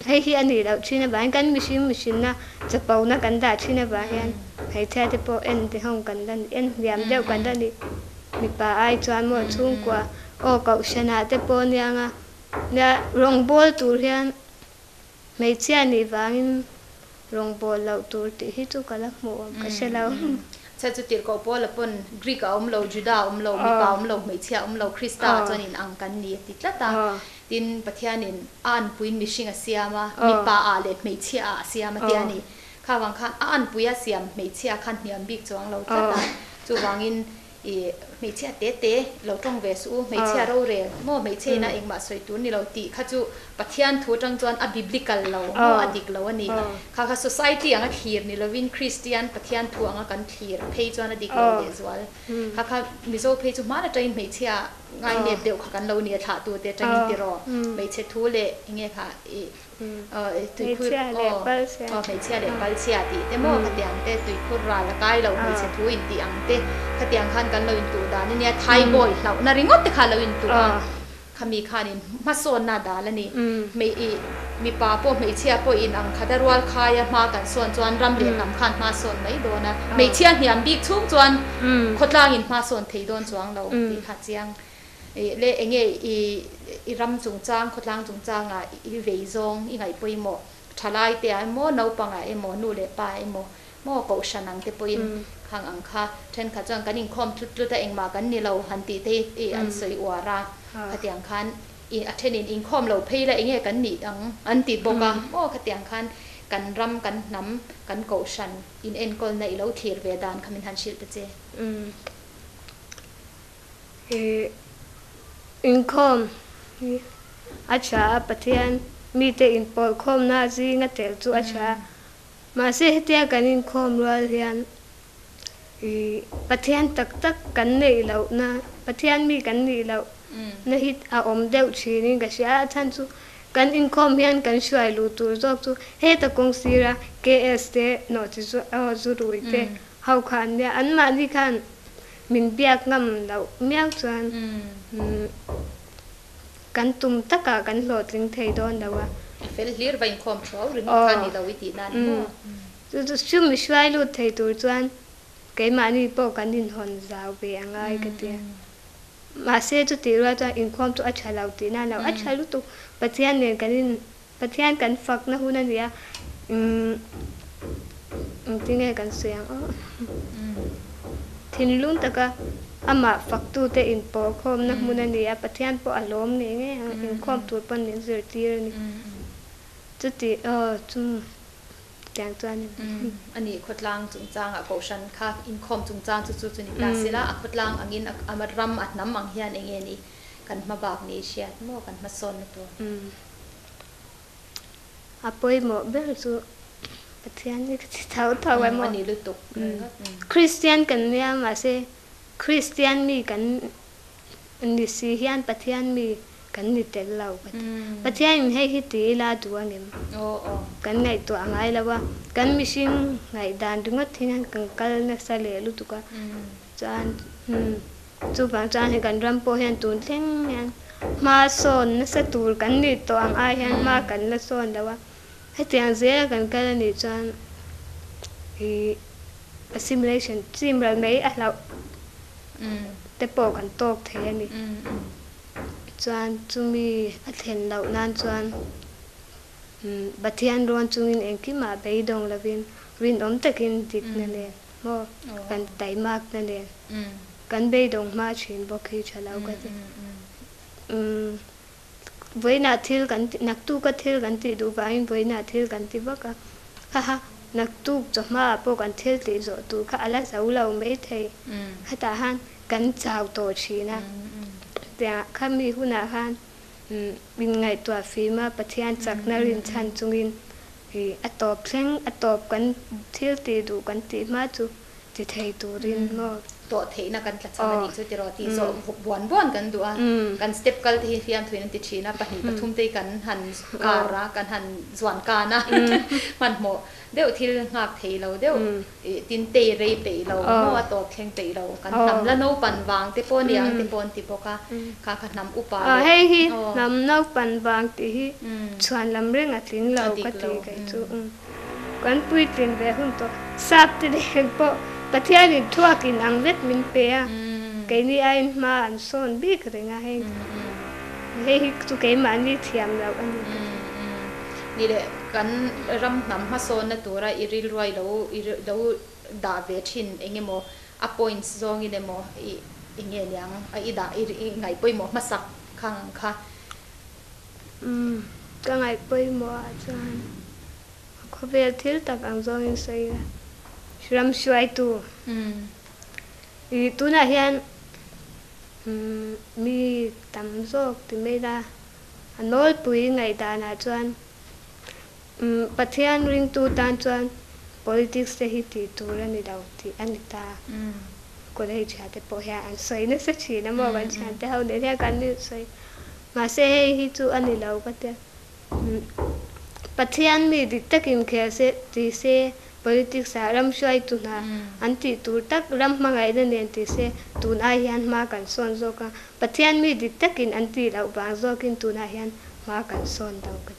[SPEAKER 2] hei hi ani lau china ban kan machine na chapau na kan da china ba hian hei cha te po en te hong kan dan en hiam deu kan da ni mi pa ai chuan mo chung kwa o kaushana te po nianga na rong bol tur hian mei chia ni wangin rong bol lo tur ti hi chu kalak mo ka selo
[SPEAKER 1] cha chu tir ko pol pon Greek lo Juda lo mi pa lo mei chia lo Krista chuan in ang kan ni ti tla ta tin Pathianin an puin mishing a siama mi pa a le mei chia a siama ti ani kha wang khan an puya siam mei chia khan niam bik chuang lo tla ta chu wangin mei chia te lo tong ve su mei chia ro re mo mei che na eng ma soi tu ni lo ti kha chu Pathian thu tang chuan a biblical lo mo adik lo ani kha society anga thir ni lovin Christian Pathian thu anga kan thir phei chuan adik lo le zwal kha Mizo phei chu mana train mei chia ngai ne deu kha kan lo ni tha tu te train ti ro mei che thu le nge kha tui khu mấy chia để bal chia thì thế mà cái tiếng thế tui khu ra là cái lâu mấy chia thu in tiếng thế cái tiếng khan kan lâu in tu đa nên nhà Thai boy lâu na ringot te khan lâu in tu kami khanin mason na da la ni mi pa po mấy chia po in ang khadarwal khaya ma kan son chuan ram le kam khan ma son mai do na mấy chia hiam big chung chuan khotlang in ma son thei don chuang lo ti kha chiang le enge i ram chung chang khotlang chung chang a i vei zong i ngai poi mo thalai te ai mo no panga e mo nu le pa e mo ko shanang te poin khang ang kha then kha chang kanin khom tlu ta engma kan ni lo han ti te e an soi wara khatiang khan i athenin in khom lo pheila enge kan ni ang an ti boka mo khatiang khan kan ram kan hnam kan ko shan in en kol nei lo thir ve dan khamin han shil te che
[SPEAKER 2] income acha pathian mi te in pol khom na ji nga tel chu acha ma se hetia kan in khom rual hian pathian tak kan nei lo na pathian mi kan ni lo na hit a om deuh thini ga sia chan chu kan in khom hian kan shuai lu tur jok chu he ta kong sira ks te no chi chu a zurui te hau khan ne an ma ni khan min biak ngam lo miak chuan kan tum taka kan hlawhtling thei don dawa
[SPEAKER 1] fel hlir vain khom thau ring khan ni dawi ti nan mo
[SPEAKER 2] chu chu mi shwai lu thei tur chuan ke mani po kan in hon zau be angai ka tia ma se chu ti ra ta in khom chu acha lau ti na lau acha lu tu pathian ne pathian kan phak na hunan ria tinge kan siang thin lung taka ama faktu te in po khom na munan ria pathian po alom ne nge in khom tur pan ni zirtur ni chuti chum tang chuan
[SPEAKER 1] ani khotlang chung chang a koshan kha in khom chung chang chu ni klasila a khotlang angin amaram atnam ang hian enge ni kan ma bak ni siat mo kan ma son to
[SPEAKER 2] apoi mo ber chu pathian ni thau ai mo
[SPEAKER 1] ani lutuk
[SPEAKER 2] Christian kan nia ma se Christian mi kan ni si hian pathian mi kan ni tel lau pathian hei hi ti la tu angem kan ngai to angai lawa kan mi sing ngai dan dungot thinan kan kal na sale lu tu ka chan chu bang chan he kan ram po hian tun thleng hian ma son na sa tur kan ni to ang ai hian ma kan la son lawa he tiang zela kan kal ni chan hi assimilation simral mai a lau te po kan tok the ani chuan chumi a thlen lo nan chuan pathian ron chungin engki ma bei dong lavin rin om takin dik na le mo kan tai mak na le kan bei dong ma chin bo khi chalau ka te veina thil kan nak tu ka thil kan ti du vain veina thil kan ti baka ha nak tu choma po kan thil ti zo tu kha ala sau lo mai thei khata han kan chau to china tia khami huna han bin ngai to fi ma pathian chak na rin chan chungin hi atop thleng atop kan thil ti du kan ti ma chu ti thei turin mo
[SPEAKER 1] to thei na kan tla chama ni chu ti ro ti zo buan kan du a kan step kal thi fiam thuin ti china pa hi pathum te kan han kara kan han zwan ka na man mo deu thil ngak thei lo deu tin te re te lo mo a to thleng te lo kan nam la no pan wang te pon yang te pon ti poka ka kha nam upa
[SPEAKER 2] hei hi nam no pan wang ti hi chuan lam reng a tling lo ka ti kai chu kan pui tin ve hun to sap te de po pathian in thuak in ang vet min pe a ke ni ai ma an son bi kre nga hei tu ke ma ni thiam lo ani
[SPEAKER 1] ni le kan ram nam ma son na tura iril roi lo da ve thin engemo a points zong in emo inge liang a ida ngai poi mo masak khang kha
[SPEAKER 2] ka ngai poi mo a chan ko ve thil tak ang zong in sei ram shuai tu tu na hian mi tam zok ti me da anol pui ngai da na chuan pathian ring tu tan chuan politics te hi ti tur ani dau ti anita ko dei cha te po ya an sei na sa chi na mo ban chan te hau ne ya kan ni sei ma se hi chu ani lau ka te Pathian mi dik takin khe se ti se politics a ram shwai tu na anti tur tak ram mangai da nen ti se tu na hian ma kan son zo ka Pathian mi dik takin anti lau bang zo kin tu na hian ma kan son dau ka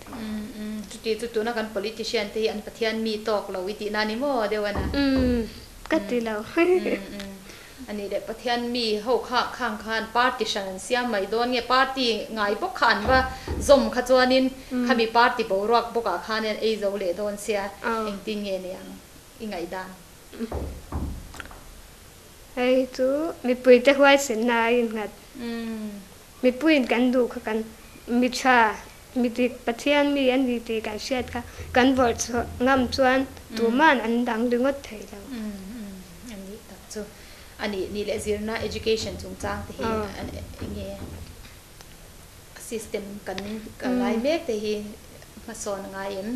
[SPEAKER 1] ti tu na kan politician te an Pathian mi tok lo iti na ni mo dewana
[SPEAKER 2] ka ti lau
[SPEAKER 1] ani de Pathian mi ho kha khang khan party shan siam mai don nge party ngai bok khan wa zom kha chuanin khami party bo rak boka khan en ei zo le don sia eng tin nge ne ang ingai dan
[SPEAKER 2] ai tu mi pui te huai sen na in ngat mi pui kan du kha kan mi cha mi dik Pathian mi an di ti kan shet kha kan vor ngam chuan tu man an dang dingot thei lo
[SPEAKER 1] ani tak chu ani ni le zirna education chung chang te hi nge system kan lai mek te hi ma son ngain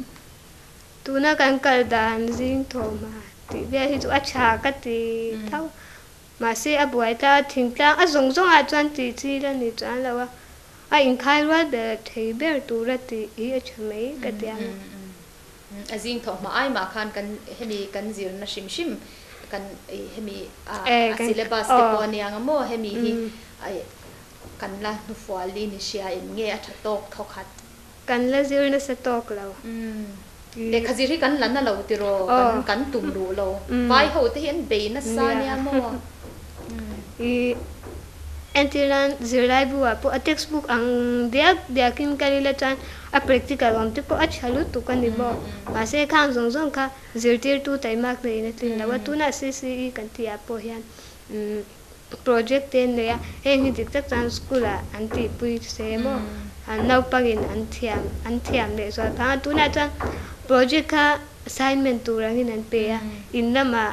[SPEAKER 2] tu na kan kal dan jing thoma ti ve hi chu acha ka ti thau ma se abuai ta thing tlang a zong zong a chuan ti chi la ni chuan lawa a in khai ra de thei ber tu ra ti hi a chmei ka tiang
[SPEAKER 1] a jing thoma ai ma khan kan hemi kan zirna shim kan hemi syllabus te ko ni ang mo hemi hi ai kan la nu fuali ni sia in nge a thatok thokhat
[SPEAKER 2] kan la zirna sa tok lo
[SPEAKER 1] le khaziri kan lan na lo ti ro kan tum lu lo vai ho te hian be na sa ni mo
[SPEAKER 2] i entiran zirlai bua po a textbook ang diakin kalila chan a practical awmte po a chalu tu kan ni mo ma se khang zong zong kha zirtur tu tai mak nei na tin lawa tu na cce kan ti a po hian project ten le ya heng hi dik tak chan school a anti pui se mo an nau pangin an thiam le so tha tu na chan project kha assignment tu rangin an pe ya in lama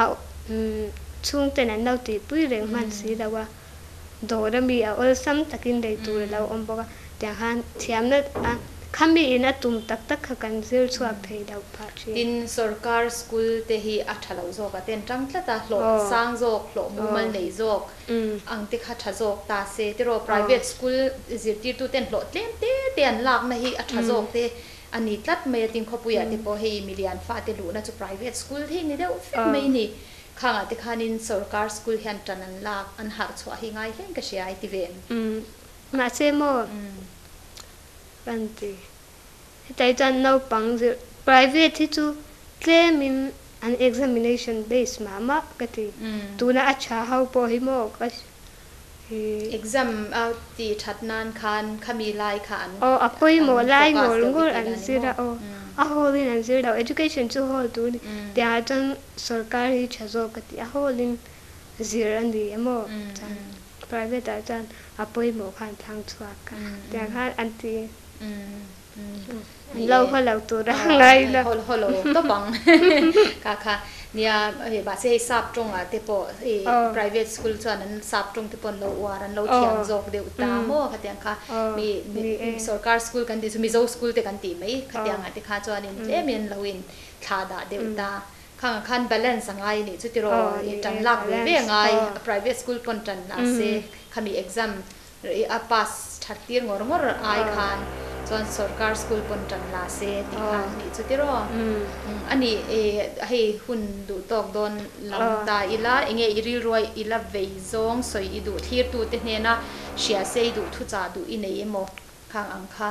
[SPEAKER 2] a chung ten an nau ti pui reng man si lawa do da mi a ol sam takin dei tu lo om boka ta han thiam na khami ina tum tak tak kha kan zir chuak thei dau pha chi
[SPEAKER 1] tin sarkar school te hi athalo zo ka ten tang tla ta hlo sang zo hlo mumal nei zo ang te kha tha zo ta se te ro private school zirtir tu ten hlo tlem te an lak na hi atha zo te ani tlat mai tin khopuya te po hei million fa te lu na chu private school hi ni deu fit mai ni khanga te khanin sarkar school hian tanan lak an har chwa hi ngai hen ka sia ai ti ven
[SPEAKER 2] ma se mo panti tai chan no pang private hi chu claim an examination base ma kati tu na acha how po hi mo ka
[SPEAKER 1] exam ti thatnan khan khami lai khan
[SPEAKER 2] apoi mo lai mo lungor an sira a holin an zirlai education chu hol tu ni tia chan sarkar hi chazo kati a holin zir an di amo chan private a chan apoi mo khan thang chwa ka tia khan anti lâu hơn lâu tu ra ngay là
[SPEAKER 1] holo to bang kha nia ba se sap trong a te po private school chuan an sap trong te pon lo war an lo thiang jok de uta mo khatiang kha mi sarkar school kan ti Mizo school te kan ti mai khatiang a te kha chuan in lemen loin thla da de uta khan balance angai ni chu ti ro tan lak ve ngai private school pon tan na se khami exam a pass thattir ngor ai khan chuan sarkar school pon tan la se ti khan ni chu ti ro ani hei hun du tok don lamta ila enge iril roi ila veizong soi idu thir tu te hne na sia se du thu cha du inei emo khang angkha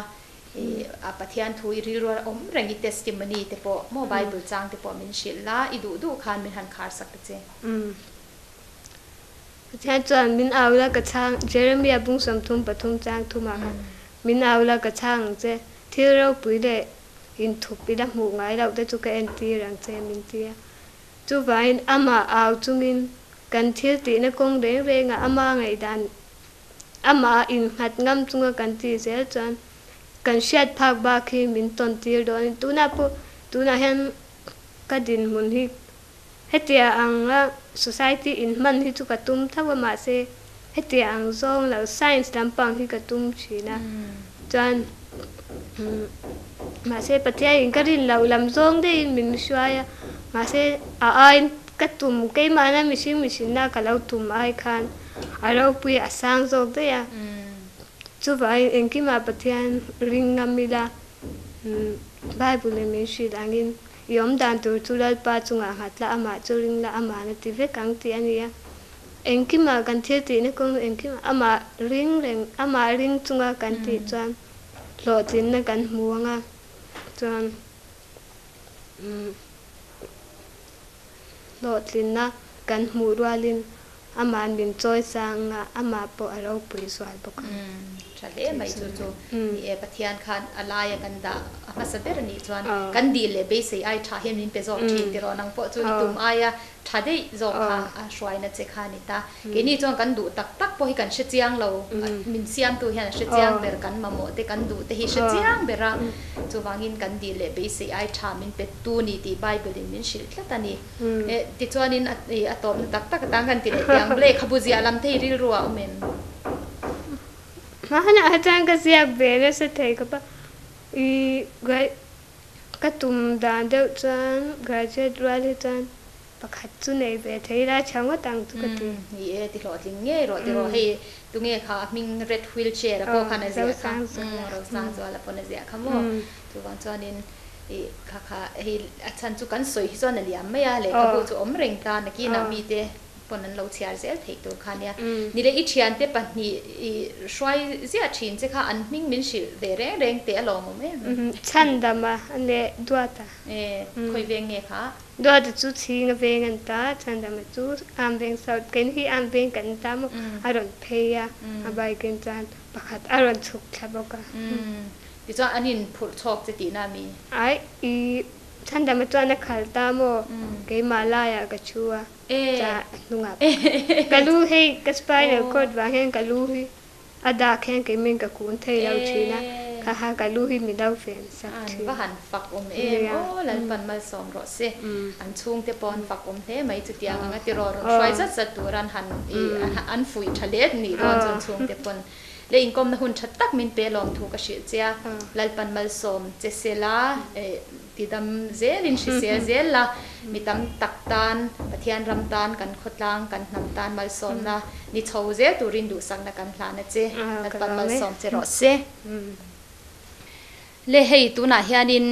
[SPEAKER 1] a pathian thu iril ro om rangi testimony te po mo bible chang te po min shilla idu du khan min han khar sak che
[SPEAKER 2] cha chuan min awla ka chang jeremia bung som thum pathum chang thuma min awla ka chang che thil ropui le in thup ida mu ngai lau te chu ka enti rang che min tia chu vain ama aw chungin kan thil ti na kong re re nga ama ngai dan ama in hat ngam chunga kan ti se chan kan shat phak ba khi min ton tir don tu na hen ka din mun hi hetia ang society in man hi chu ka tum thawa ma se hetia ang zong la science lampang hi ka tum china chan ma se pathia in karin lau lam zong de min shwaya ma se ai ka tum ke ma na mishing na ka lau tum ai khan a ropui asang zok de ya chu vai enki ma pathian ring ngamila Bible min shi angin yom dan tur tulal pa chunga hatla ama turin la ama na ti ve kang ti ania enkima kan the ti ne kong enkima ama ring chunga kan ti chuan lo tin na kan muanga chuan lo tin na kan mu rualin ama min choi sanga ama po aro pui swal bok
[SPEAKER 1] chale mai chu chu ni e pathian khan alaya kan da masaber ni chuan kan di le be sei ai tha hem nin pe zo thi ti ro nang po chu tum aya tha dei zo kha a shwai na che kha ni ta ke ni chuan kan du tak tak po hi kan she chiang lo min siam tu hian she chiang ber kan ma mo te kan du te hi she chiang bera chu wangin kan di le be sei ai tha min pe tu ni ti bible in min shil tlat ani e ti chuan in atom tak tak tang kan ti le yang ble khabuzia lam thei ril ruwa umem
[SPEAKER 2] mahana atanga ziak bele se thei ka pa I gai ka tum dan de chan graduate rally chan pakhat chu nei ve thei ra changwa tang tu ka ti
[SPEAKER 1] ni e ti Hlawhtling nge ro ti ro hei tu nge kha ming red wheelchair a po khana zia kha ro sang zo la pon zia kha mo tu wang chuan in e kha hei achan chu kan soi hi chuan aliam mai a le ka bu chu om reng ta na ki na mi te ponan lo chiar zel thei tu khania ni le I thian te pahni I shwai zia thin che kha an ming min shil ve reng te alom me
[SPEAKER 2] chan dama ane duata
[SPEAKER 1] e khoi ve nge kha
[SPEAKER 2] duata chu thing ve ngan ta chan dama chu am veng south ken hi am veng kan ta mo aron pheya abai ken chan pakhat aron chuk thaboka
[SPEAKER 1] ti chuan anin phur chok che ti na mi
[SPEAKER 2] ai I chan dama chuan a khal ta mo ke malaya ka chua cha lunga kalu hei ka spinal cord wa hen kalu hi ada khen ke min ka kun thei lau thina ka ha kalu hi mi dau fen sak thi
[SPEAKER 1] ba han phak o lan pan mal som ro se an chung te pon phak the mai chu tiang anga ti ro shwai zat turan han an fui thalet ni ron chon chung te pon le inkawmna hun that tak min pe lom thu ka shi chia lalpan mal som che sela tidam zelin shi se zela mitam taktan pathian tan kan khotlang kan hnam tan mal som na ni chhoze turin du sang na kan hla na che lalpan mal som che ro se le hei tu na hianin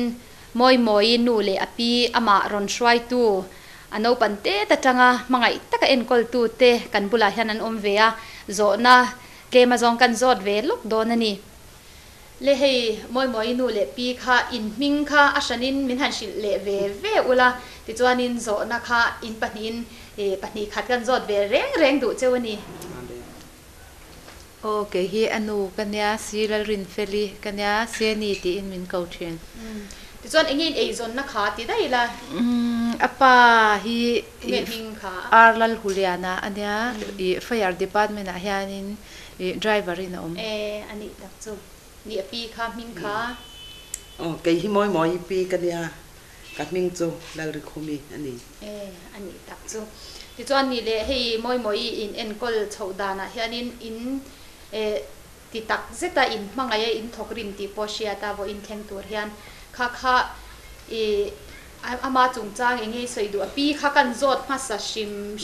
[SPEAKER 1] moi nu le api ama ron shwai tu ano pante ta tanga mangai taka en kol tu te kan bula hian an om ve a zo na ke ma zong kan zot ve lok don ani le hei moi nu le pi kha in ming kha ashanin min han shil le ve ula ti chuanin zo na kha in panin pani khat kan zot ve reng du chewani
[SPEAKER 3] okay hi anu kanya siral rin feli kanya seni ti in min coachin
[SPEAKER 1] ti chuan engin ei zon na kha ti dai la
[SPEAKER 3] apa hi
[SPEAKER 1] ming kha
[SPEAKER 3] arlal huliana ania I fire department a hianin driver in om
[SPEAKER 1] ani tak chu ni api kha ming kha
[SPEAKER 4] okay hi moi pi kania ka ming chu lal ri khumi ani
[SPEAKER 1] ani tak chu ti chuan ni le hei moi in enkol chhodana hianin in ti tak zeta in mangaya in thokrim ti poshia ta vo in thleng tur hian kha ama chung chang engei soidu api kha kan zot ma sa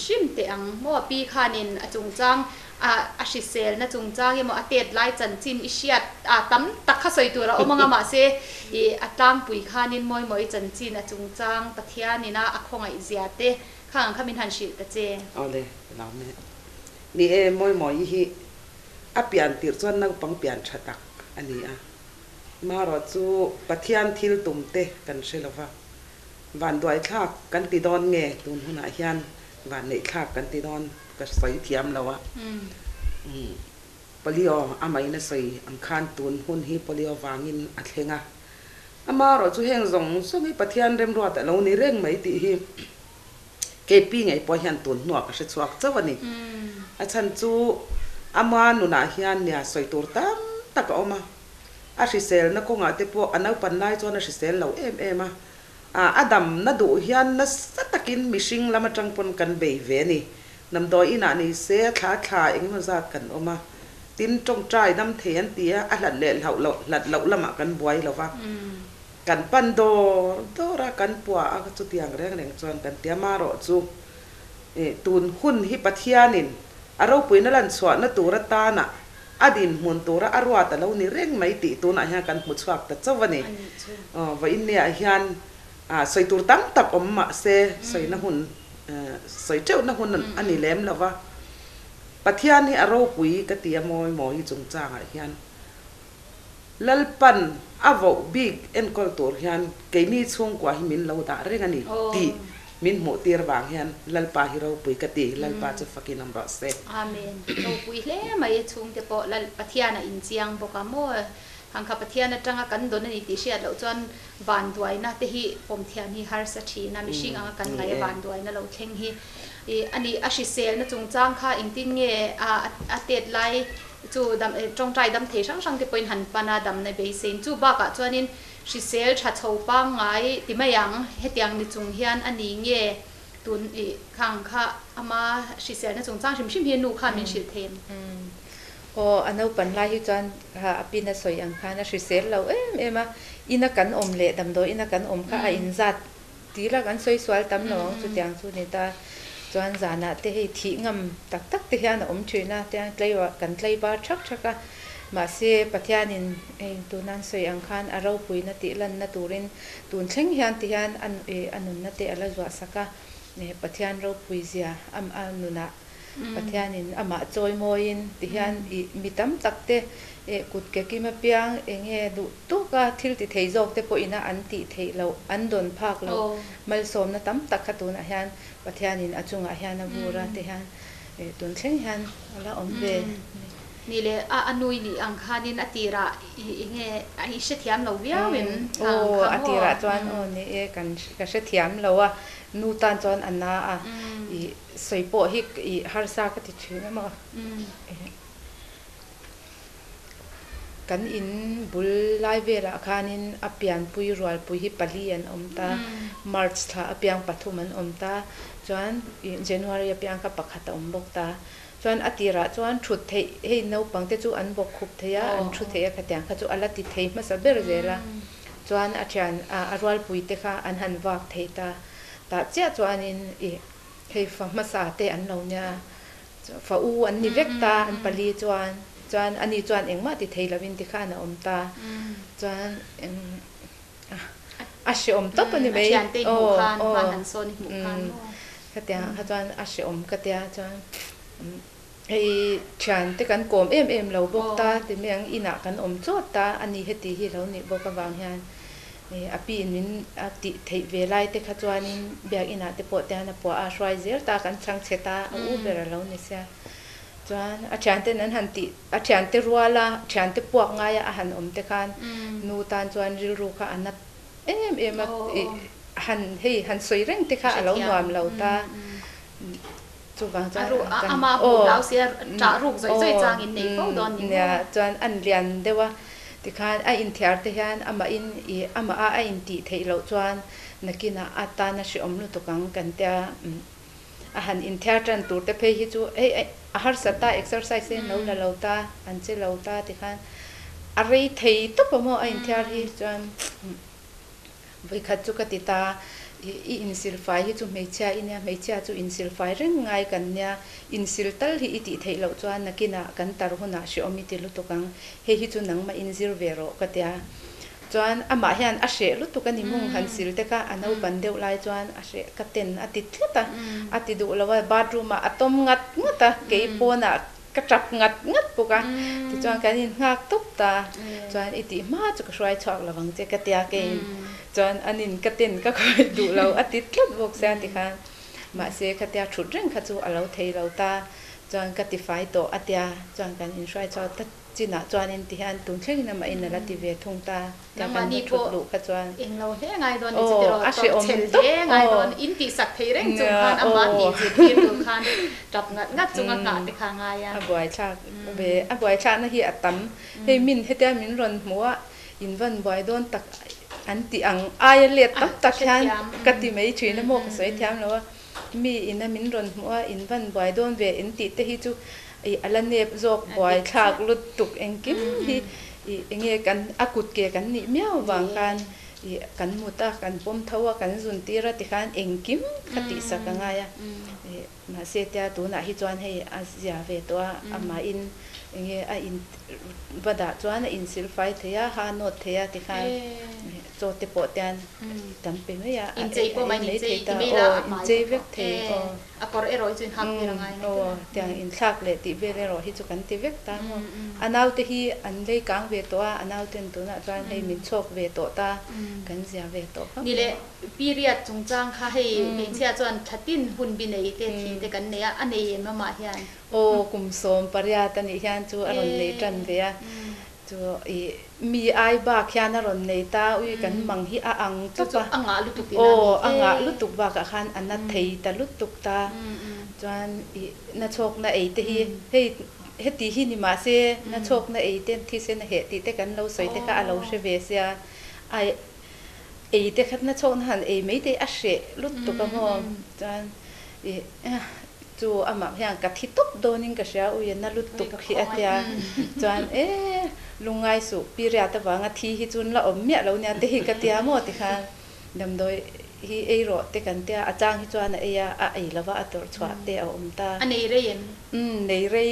[SPEAKER 1] shim te ang mo api khanin a chung chang a shisel na chung chang emo atet lai chan chin isiat a tam tak kha soitu ra omanga ma se atlang pui khanin moi chan chin a chung chang pathianina a khongai ziate khang khamin han shil ta che
[SPEAKER 4] ole law me ni moi hi a pian tir chuan na pang pian thatak ani a ma ro chu pathian thil tumte kan shelova van doi thak kan ti don nge tun huna hian van nei thak kan ti don ka sai thiam lawa polio amai na sai am khan tun hun hi polio wangin a thlenga ama ro chu heng zong so ngi pathian rem ro ta lo ni reng mai ti hi ke pi ngai po hian tun nuak ka se chuak chawani a chan chu ama nu na hian nia soi tur tam tak oma a sel na ko nga te po anau pan lai chon a sel lo em adam na du hian na satakin mishing lama tangpon kan be ve ni nam doi ina ni se thla eng ma zat kan oma tin tong trai nam thian tia a hlat le lat lo lama kan buai lova kan pan do ra kan pua a chu tiang reng chon kan tia ma ro chu tun hun hi pathianin aro puina lan chwa na tura ta na adin mun tora arwa ta lo ni reng mai ti tu na hian kan mu chuak ta chawani wa in ne hian soi tur tam tak ma se soi na hun soi teu na hun ani lem lawa pathian hi ropui ka ti moi moi chung changa hian lalpan avo big en kultur hian ke mi chung kwa hi min lo da reng ani ti min mo tir wang hian lalpa hi ropui ka ti lalpa chu fakin number se
[SPEAKER 1] amen ropui hle mai chung te po lal pathiana in chiang boka mo hang kha pathiana tanga kan don ani ti sia lo chon van duai na te hi pom thian hi har sa thi na mi sing anga kan ngai van duai na lo thleng hi ani ashi sel na chung chang kha ingtin nge a tet lai chu dam trong trai dam the sang sang te point han pana dam na be sen chu ba ka chuanin shi sel tha chho pa ngai ti mayang hetiang ni chung hian ani nge tun khang kha ama shi sel na chung chang shim hi nu kha min shil them
[SPEAKER 3] anau pan lai hi chuan ha apina soi ang khana shi sel lo ema ina kan om le dam do ina kan om kha a in zat tila kan soi swal tam no chu tiang chu ni ta chuan zana te hei thi ngam tak tak te hian om thina tiang tleiwa kan tleiba thak thaka ma se pathianin tunan soi ang khan aro puina ti lan na turin tun thleng hian ti hian anun na te ala zwa saka ne pathian ro puizia anuna pathianin ama choi moin ti hian mitam takte kut ke kima piang enge du tu ka thil ti thei jok te po ina an ti thei lo an don phak lo mal som na tam tak khatuna hian pathianin achunga hian avura te hian tun thleng hian ala awmte
[SPEAKER 1] ni le anui ni ang khanin atira nge ai she thiam lo viawin
[SPEAKER 3] atira chuan ni kan ka she thiam lo a nu tan chuan anna a soipo hi harsa ka ti thina ma kan in bul lai vera khanin apian pui rual pui hi palian omta march tha apiang pathuman omta chuan january apiang ka pakhata ombok ta chuan atira chuan thut thei hei no pangte chu an bok khup theya an thu theya khatyang kha chu alati thei ma saber zela chuan athian arwal pui te kha an han wak thei ta chia chuan in hei fa ma sa te an lo nya fa u an ni vekta an pali chuan ani chuan engma ti thei lawin ti kha na omta chuan ashe om to pani mei
[SPEAKER 1] han son ni mu khan
[SPEAKER 3] khatyang kha chuan ashe om katya chuan hei chan te kan kom em lo bok ta ti meng ina kan om chot ta ani heti hi lo ni bok awang hian api in ati thei velai te kha chuanin biak ina te po te na po a shwai zer ta kan chang cheta u ber lo ni sia chuan a chan te nan han ti a chan te ruala chan te puak nga ya a han om te khan nu tan chuan ril ru kha anat em han hei han soi reng te kha alo nuam lo ta chu wang cha
[SPEAKER 1] ama bu lao sia cha ruk zoi chang in nei fo don ni
[SPEAKER 3] ya chuan an lian dewa ti khan a in thiar te hian ama in ama a in ti thei lo chuan nakina ata na shi omlu to kang kan tia a han in thiar tan tur te phe hi chu a harsatna exercise no la lo ta an che lo ta ti khan a rei thei to pomo a in thiar hi chuan voi khat chu ka ti ta in silfai hi chu meicha inia meicha chu in silfai reng ngai kan nya in siltal hi iti thei lo chuan nakina kan tar huna shi omi ti lu to kang he hi chu nang ma in zir vero katia chuan ama hian a she lu tu kan ni mung han sil te ka anau ban deu lai chuan a she ka ten ati thlata ati du lawa bathroom a atom ngat ngata ke pona ka trap ngat puka ti chuan kan in ngak tuk ta chuan iti ma chu ka shwai chok lawang che katia ke chuan anin ka ten ka khoi du lo ati thlat bok sa ti khan ma se khatia thut reng kha chu alo thei lo ta chuan ka ti fai to atia chuan kan in shwai chok ta china chuan in ti han tung thleng na ma in la ti ve thung ta ta kan thut lu kha chuan
[SPEAKER 1] eng lo he ngai don ni chitero to chel de ngai don in ti sak thei reng chung khan ama ti ti tu khan tap ngat chunga ka te kha nga ya
[SPEAKER 3] abuai chak be abuai cha na hi atam he min hetia min ron muwa in van boy don tak an ti ang ai le tam tak khan ka ti mei thina mo ka soi thiam lo mi in a min ron muwa in van boy don ve in ti te hi chu ala nep jok boy thak lut tuk engkim hi enge kan akut ke kan ni miao wang kan kan muta kan pom thawa kan zun tira ti khan engkim khati sakanga ya ma se tia tu na hi chuan hei azia ve to ama in enge a in bada chuan a in silfai theya ha not theya ti khan cho te po tian kan pe me ya
[SPEAKER 1] in chei po mai ni chei ti me la in chei vek the a kor eroi chuin hak ni rangai
[SPEAKER 3] o tiang in thak le ti ve le ro hi chu kan ti vek ta mo anau te hi an le kang ve to a anau ten tu na chuan hei min chok ve to ta kan zia ve to
[SPEAKER 1] ni le period chung chang kha hei ning chia chuan thatin hun bi nei te thi te kan ne a anei ma ma hian
[SPEAKER 3] o kum som parya ta ni hian chu aron nei tran ve a chu i mi ai ba khian aron nei ta ui kan mang hi a ang tu pa
[SPEAKER 1] anga lu tu
[SPEAKER 3] o anga lu tuk ba ka khan anna thei ta lu tuk ta chuan i na chok na ei te hi hei heti hi ni ma se na chok na ei ten thi se na he ti te kan lo soi te ka alo she ve sia ai ei te khat na chok na han ei mei te a she lu tu ka mo chuan i chu ama hyang ka thi top doning ka sha u yen na lu tu khi atia chuan lungai su piria ta wanga thi hi chun la om mia lo nya te hi ka tia mo ti khan dam doi hi ei ro te kan tia achang hi chuan a ya a ei lawa ator chwa te a om ta
[SPEAKER 1] anei re yen
[SPEAKER 3] nei re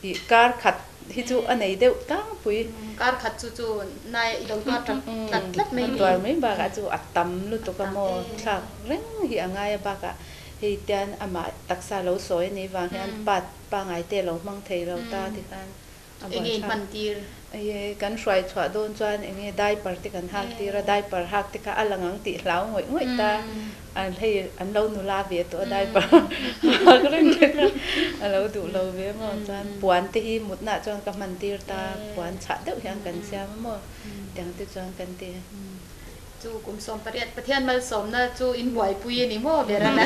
[SPEAKER 3] i kar khat hi chu anei deu ta pui
[SPEAKER 1] kar khat chu nai lo to tlat mai
[SPEAKER 3] tor mai ba ga chu atam lu to ka mo thak reng hi angai ba ka hei tian ama taksa lo soi ni wang hian pat pa ngai te lo mang thei lo ta ti khan
[SPEAKER 1] enge man tir
[SPEAKER 3] ai kan hrai chwa don chuan enge diaper te kan hak ti ra diaper hak te ka alangang ti hlau ngoi ngoi ta an hei an lo nu la ve to diaper hak reng te ka alo du lo ve mo chuan puan te hi mut na chuan ka man tir ta puan cha deuh hian kan sia mo tiang te chuan kan te
[SPEAKER 1] chu kum som pariat pathian mal som na chu in boi pui ni mo verana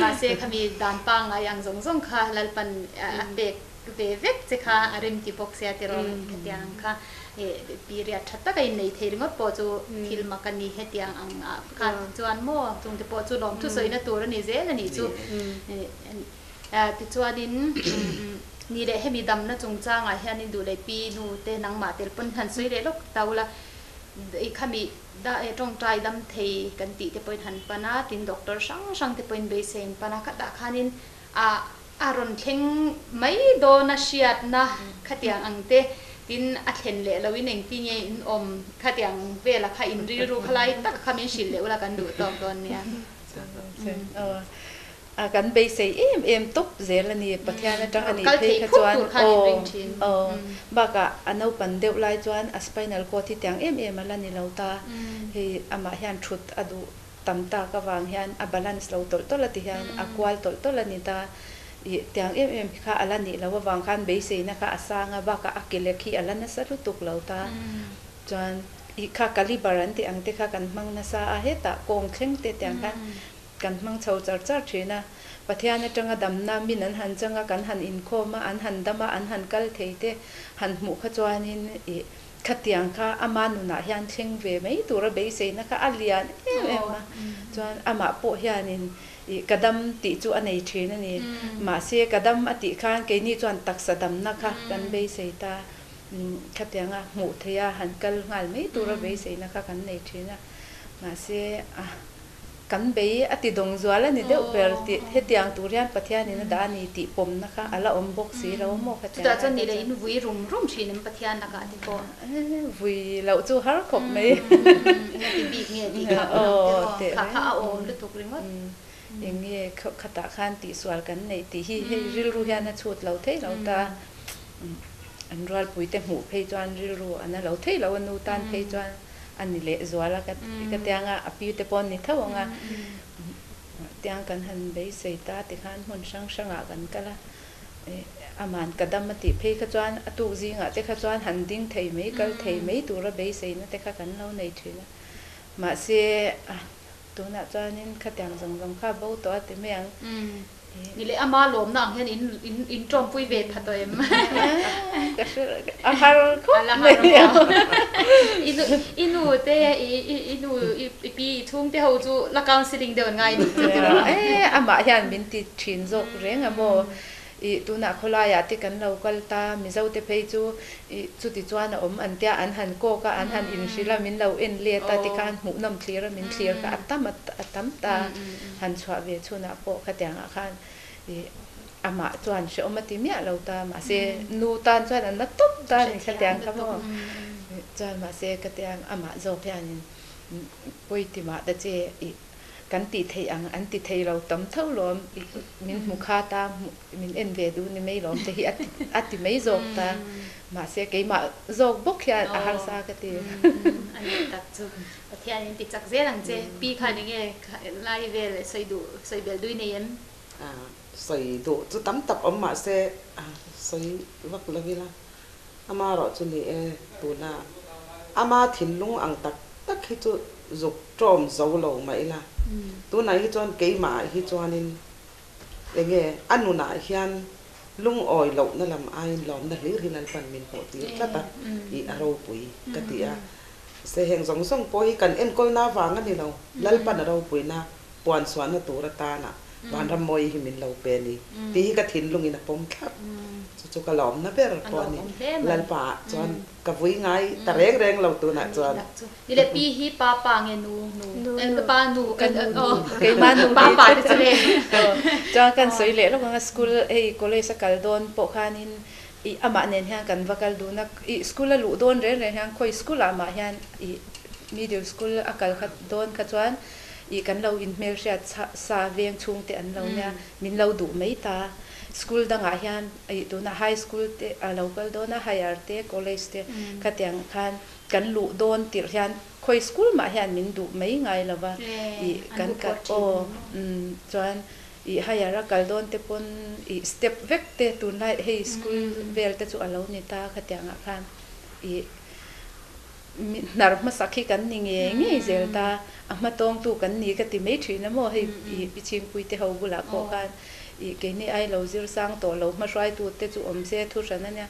[SPEAKER 1] ma se khami dan pa nga yang zong zong kha lalpan bek ve vek che kha arim ti bok sia te ro tiang kha period thatta kai nei thei ringot po chu thil makani hetiang ang kha chuan mo chung te po chu lom thu soi na tur ni zel ani chu ti chuanin ni le hemi dam na chung cha nga hian in du le pi nu te nang ma tel pon han soi le lok taula i khami da tong trai dam thei kan ti te point han pana tin doctor sang te point be sen pana kha da khanin aron theng mai do na shiat na khatiang angte tin a thlen le lawin eng ti nge in om khatiang vela kha in ri ru khalai tak khamin shil le ula kan du tok don nia
[SPEAKER 3] kan be sei em top zel ani Pathiana tang ani thei kha chuan ba ka anau pan deuh lai chuan a spinal cord thi tiang em ala ni lo ta he ama hian thut adu tamta ka wang hian a balance lo tol ati hian a kwal tol ani ta tiang em kha ala ni lo wang khan be sei na ka asanga ba ka akile khi ala na sa tuk lo ta chuan i kha kalibaran ti ang te kha kan mang na sa a heta kong thleng te tiang kha kan mang chho char thina Pathiana tanga damna min an han changa kan han inkawmna an han dama an han kal theite han mu kha chuanin i khatiang kha ama nu na hian thleng ve mai tura be sei na kha alian em ma chuan ama po hianin i kadam ti chu anei thina ni ma se kadam ati khan ke ni chuan taksa dam na kha kan be sei ta khatianga mu theya han kal ngal mai tura be sei na kha kan nei thina ma se kan be ati dong zwala ni deuh per ti hetiang turian Pathiani na da ni ti pom na kha ala om box si lo mo kha
[SPEAKER 1] ta chon ni le in vui rum thin in Pathiana ka ti ko
[SPEAKER 3] vui lo chu har khop mai
[SPEAKER 1] ti bi nge ti ka kha om le tuk ringot
[SPEAKER 3] enge khata khan ti swal kan nei ti hi ril ru hian na chut lo thei lo ta an ral pui te mu phei chuan ril ru ana lo thei lo anu tan phei chuan ani le zwala ka tianga api te pon ni thawanga tiang kan han be sei ta ti khan hun sang kan kala aman kadam ti phei kha chuan atu zinga te kha chuan han ding thei mei kal thei mei tura be sei na te kha kan lo nei thina ma se tuna chuanin khatiang zong kha bo to ati meang
[SPEAKER 1] ni le ama lom na hian in trom pui ve thatoem
[SPEAKER 3] a har ko
[SPEAKER 1] inu te inu pi thung te ho chu la counseling de ngai ni
[SPEAKER 3] ama hian min ti thin jok reng amo i tuna kholaya ti kan local ta Mizo te phei chu chu ti chuan om an tia an han ko ka an han in shila min lo en le ta ti kan mu nam clear min clear ka atam ta han chwa ve chuna po khatiang a khan ama chuan she omati mia lo ta ma se nu tan chuan an na top ta ni khatiang khamo chuan ma se khatiang ama zo phian poiti ma da che i kan ti thei an ti thei lo tam thau lom min mukha ta min en ve du ni mei lom te hi ati mei zo ta ma se ke ma zo bok hian a har sa ka ti
[SPEAKER 1] ani tak chu pathian ti chak ze lang che pi kha ni nge lai vel soi bel dui nei em
[SPEAKER 4] soi do chu tam tap amma se soi vak lavila ama ro chu ni e tu na ama thin lung ang tak hi chu zuk trom zo lo mai la tu nai hi chon ke ma hi chonin enge anu na hian lung oi lo na lam ai lom na hlir hinal pan min po ti tlata I ropui ka ti a se heng zong song poi kan en kol na wang ani lo lal pan ropui na puan swan na tur ta na R.Vanrammawii hi min lo pe ni ti hi ka thin lung ina pom thap chu ka lom na ber po ni lal pa chon ka vui ngai ta reng lo tu na chon
[SPEAKER 1] ni le pi hi pa nge nu pa nu
[SPEAKER 3] kan ke ma nu
[SPEAKER 1] pa de le
[SPEAKER 3] chon kan soi le lo nga school e college kal don po khanin I ama nen hian kan vakal du na I school lu don re hian khoi school ama hian I middle school akal khat don kha chuan I kan lo in mel sha sa veng chung te an lo nya min lo du mai ta school da nga hian I tu na high school te local do na higher te college te khatiang khan kan lu don tir hian khoi school ma hian min du mai ngai lawa I kan ka chuan I higher kal don te pon I step vek te tu nai hey school vel te chu alo ni ta khatiang khan I nar ma sakhi kan ni nge zelta ama tong tu kan ni ka ti mai thina mo hei pichim pui te ho bula ko kan I ke ni ai lo zir sang to lo ma swai tu te chu om se thu ran ania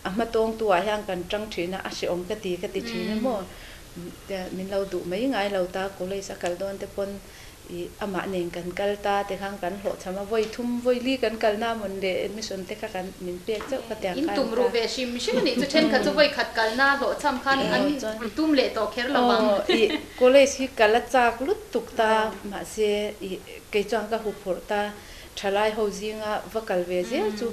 [SPEAKER 3] ama tong tu a hang kan tang thina a se om ka ti thina mo te min lo du mai ngai lo ta ko le sa kal don te pon I ama nen kan kal ta te khang kan hlo chama voi thum voi li kan kal na mon de admission te ka kan min pek chau ka ta
[SPEAKER 1] in tum ru ve shim ni chu chen kha chu voi khat kal na hlo cham khan an tum le to kher lawang
[SPEAKER 3] I college hi kala chak lut tuk ta ma se I ke chang ka hu phur ta thalai ho zinga vakal ve je chu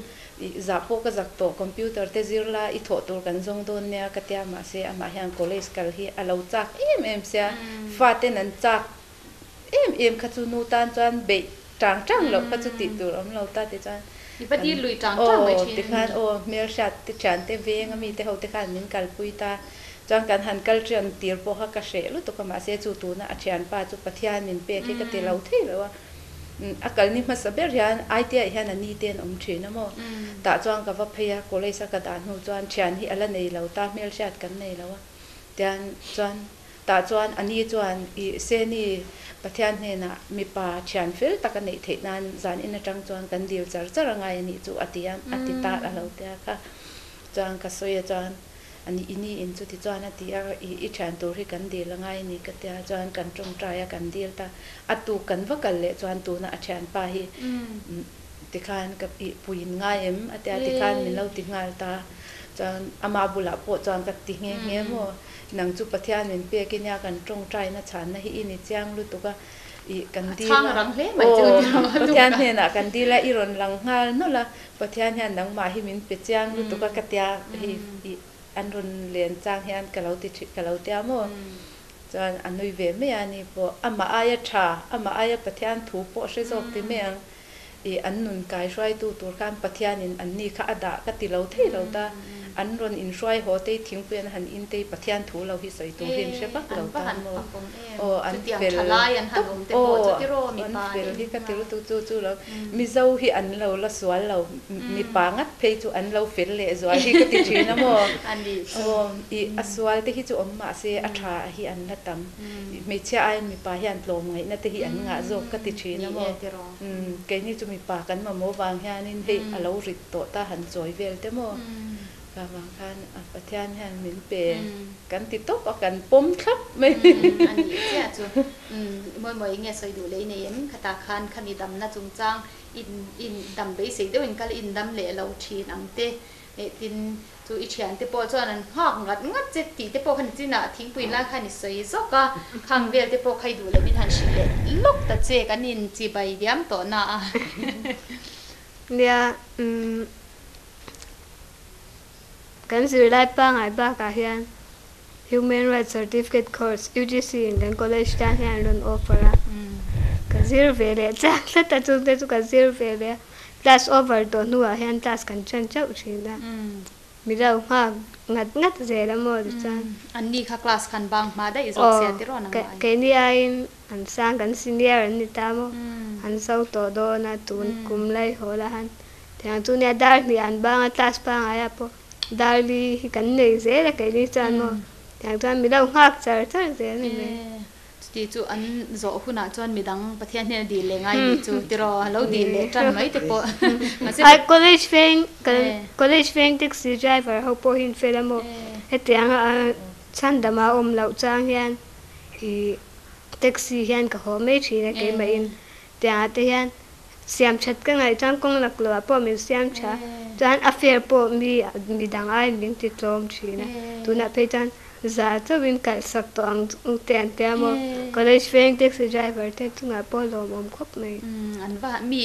[SPEAKER 3] I zapo ka zak to computer te zirlai I tho tur kan zong don ne ka tia ma se ama hian college kal hi alo chak em se fa te nan chak em kha chu nu tan chuan be tang lo kha chu ti tur om lo ta te chan
[SPEAKER 1] I pati lui tang mai
[SPEAKER 3] thi te khan mel shat te chan te veng ami te ho te khan min kal pui ta chuan kan han kal tran tir po ha ka she lu to ka ma se chu tu na a thian pa chu pathian min pe ki ka te lo thei lo akal ni ma saber hian ai te hian ani ten om thina mo ta chuan ka va pheya college ka dan hu chuan thian hi ala nei lo ta mel shat kan nei lo tian chuan ta chuan ani chuan I se ni pathian ne na mi pa thian fel taka nei the nan zan in atang chuan kan dil char ngai ni chu atiam atita alo te kha chuan ka soya chuan ani ini in chu ti chuan atia I thian tur hi kan dil ngai ni ka tia chuan kan tong trai kan dil ta atu kan vakal le chuan tu na athian pa hi ti khan ka puin ngai em atia ti khan min lo ti ngal ta chuan ama bula po chuan ka ti nge mo nang chu pathian min pe ki nya kan tong trai na chan na hi ini chang lu tu ka I kan di
[SPEAKER 1] chang rang hle mai chu
[SPEAKER 3] pathian ne na kan di la iron lang ngal no la pathian hian nang ma hi min pe chang lu tu ka tia hi an ron len chang hian ka lo tia mo chuan anui ve me ani po ama aya tha ama aya pathian thu po se zok ti me I an nun kai swai tu tur kan pathian in an ni kha ada ka ti lo thei lo ta an ron in swai ho te thing pen han in te pathian thu lo hi soi tu hin se bak lo ta mo an fel
[SPEAKER 1] thalai an han om te po chu ti ro mi pa
[SPEAKER 3] fel hi ka ti ru tu chu lo Mizo hi an lo la swal lo mi pa ngat phei chu an lo fel le zo hi ka ti thina mo
[SPEAKER 1] ani
[SPEAKER 3] I aswal te hi chu om ma se a tha hi an la tam mi che ai mi pa hian tlom ngai na te hi an nga zo ka ti thina mo ke ni chu mi pa kan ma mo wang hian in hei alo rit to ta han choi vel te mo ka wang khan pathian hian min pe kan ti top kan pom thlap mai
[SPEAKER 1] ani che chu moi nge soi du le nei em khata khan khani dam na chung chang in dam be se de in kal in dam le lo thin ang te tin chu I thian te po chuan an hak ngat che ti te po khan china thing pui la khan I soi zo ka khang vel te po khai du le min han shi le lok ta che kan in chi bai diam to na
[SPEAKER 2] lia kan zirlai pa ngai ba ka hian Human Rights Certificate course UGC in the college tan hian run offer ka zir vele cha ta chu te chu ka zir vele class over to nuwa hian class kan chan chau china Mizo ha ngat zela mo chan
[SPEAKER 1] an ni kha class khan bang ma da izok se ti ro na
[SPEAKER 2] ke ni ain an sang kan senior an ni ta mo an sau to do na tun kum lai hola han thang tu ne dar ni an bang class pa aya po darli kan nei zela ke ni chan mo thang chan Mizo hak char char ze ni me
[SPEAKER 1] ti chu an zo huna chuan midang pathian ne di le ngai ni chu ti ro lo di le tran mai te po
[SPEAKER 2] ai college feng taxi driver ho po hin felamo hetiang chan dama lau chang hian i taxi hian ka ho me thina ke mai in tia te hian siam chat ka ngai chang kong lak lo po mi siam cha chan affair po mi dang ai ling ti tom thina tuna pe chan za to win kal sak to ang ten te mo college feng taxi driver te tunga po lo mom khop mai
[SPEAKER 1] an wa mi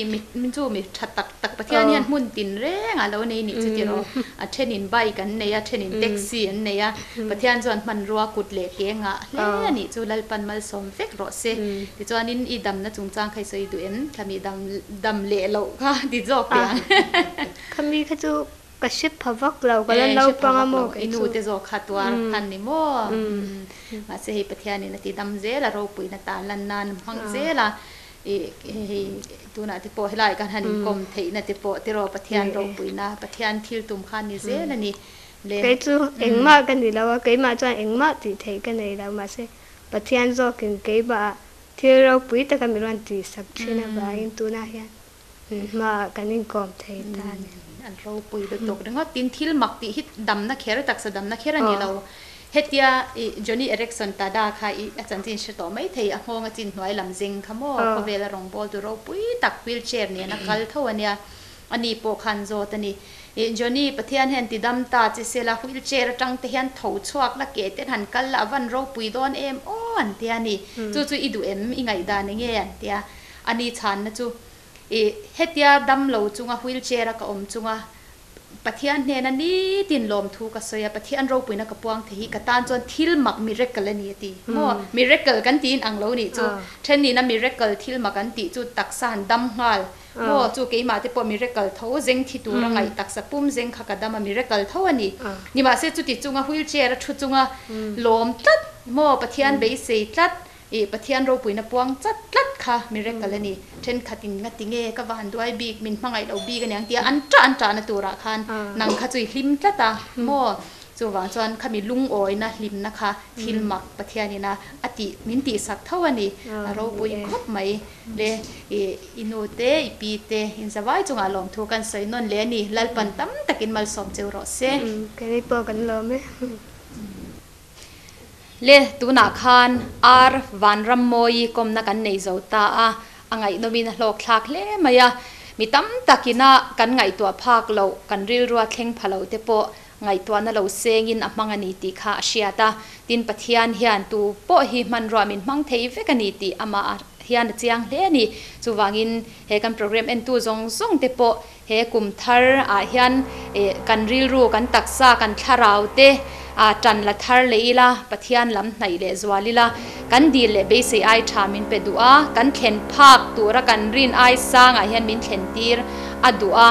[SPEAKER 1] chu mi that tak pathian hian mun tin re nga lo nei ni chu ti ro a thenin bike kan nei a thenin taxi an nei a pathian chuan man ruwa kut le ke nga le ni chu lalpan mal som vek ro se ti chuan in I dam na chungchang khai soi du en thami dam le lo kha di jok ya
[SPEAKER 2] khami kha chu ka ship phawak lo ka lo panga mo
[SPEAKER 1] inu te zo khatwar khan ni mo ma se hi pathian ni ti dam je la ropui na ta lan nan phang je la tu na te po helai kan hanin kom thei na te po te ro pathian ropui na pathian thil tum khan ni je la ni le
[SPEAKER 2] ke chu engma kan ni lawa ke ma chuan engma ti thei kan nei la ma se pathian zo kin ke ba thil ropui ta ka mi ran ti sak thina ba in tu na hian ma kanin kom thei ta ni
[SPEAKER 1] an ropui do tok ringo tin thil mak ti hit dam na kher taksa dam na kher ani lo hetia Johnny Erickson ta da kha I achan chin she to mai thei a hong a chin hnuai lam jing khamo ko vela rong bol du ropui tak wheelchair ne na kal tho ania ani po khan zo tani Johnny pathian hen ti dam ta che sela wheelchair tang te hian tho chuak la ke te han kal la van ropui don em o an ti ani chu I du em I ngai da ne nge an tia ani chan na chu hetia dam lo chunga wheelchair ka om chunga pathian ne na ni tin lom thu ka soya pathian ro puina ka puang the hi ka tan chon thil mak miracle ani ti mo miracle kan tin ang lo ni chu then ni na miracle thil mak kan ti chu taksan dam ngal mo chu ke ma te po miracle tho zeng thi tu rangai taksa pum zeng kha ka dam miracle tho ani ni ma se chu ti chunga wheelchair thu chunga lom tlat mo pathian be se tlat pathian ro puina puang chat tlat kha miracle ani then khatin ngatinge ka wan duai big min mangai lo bi kan yang tia an tra na tura khan nang kha chui hlim tlata mo chu wang chuan khami lung oi na hlim na kha thil mak pathiani na ati min ti sak thawani ro pui khop mai le inu te pi te in zawai chunga lom thu kan sei non le ni lalpan tam takin mal som cheu ro se
[SPEAKER 2] ke ni po kan lo me
[SPEAKER 1] le tuna khan R.Vanrammawii inkawmna kan nei zo ta a angai nomin hlok thlak le maya mi tam takina kan ngai tua phak lo kan ril ruwa thleng phalo te po ngai tua na lo sengin a mangani ti kha asiata tin pathian hian tu po hi man ro min mang thei vekani ti ama hian chiang le ni chuwangin he kan program en tu zong te po he kum thar a hian kan ril ru kan taksa kan tharau te tan la thar leila pathian lam hnai le zwalila kan dil le be se ai thamin pe dua kan thlen phak tura kan rin ai sang a hian min thlen tir adua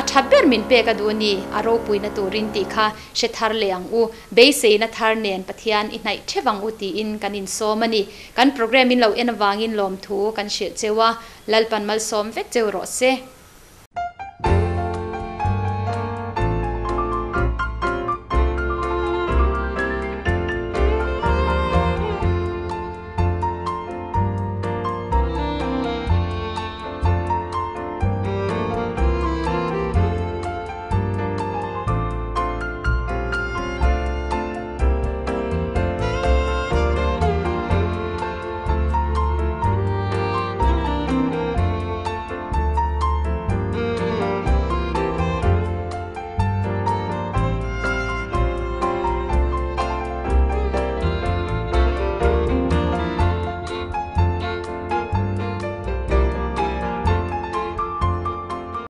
[SPEAKER 1] a thaber min pe ka du ni aro puina turin ti kha she thar leang u be se na thar nen pathian I hnai thewang u ti in kan in somani kan program in lo en wangin lom thu kan she chewa lalpan mal som vek cheu ro se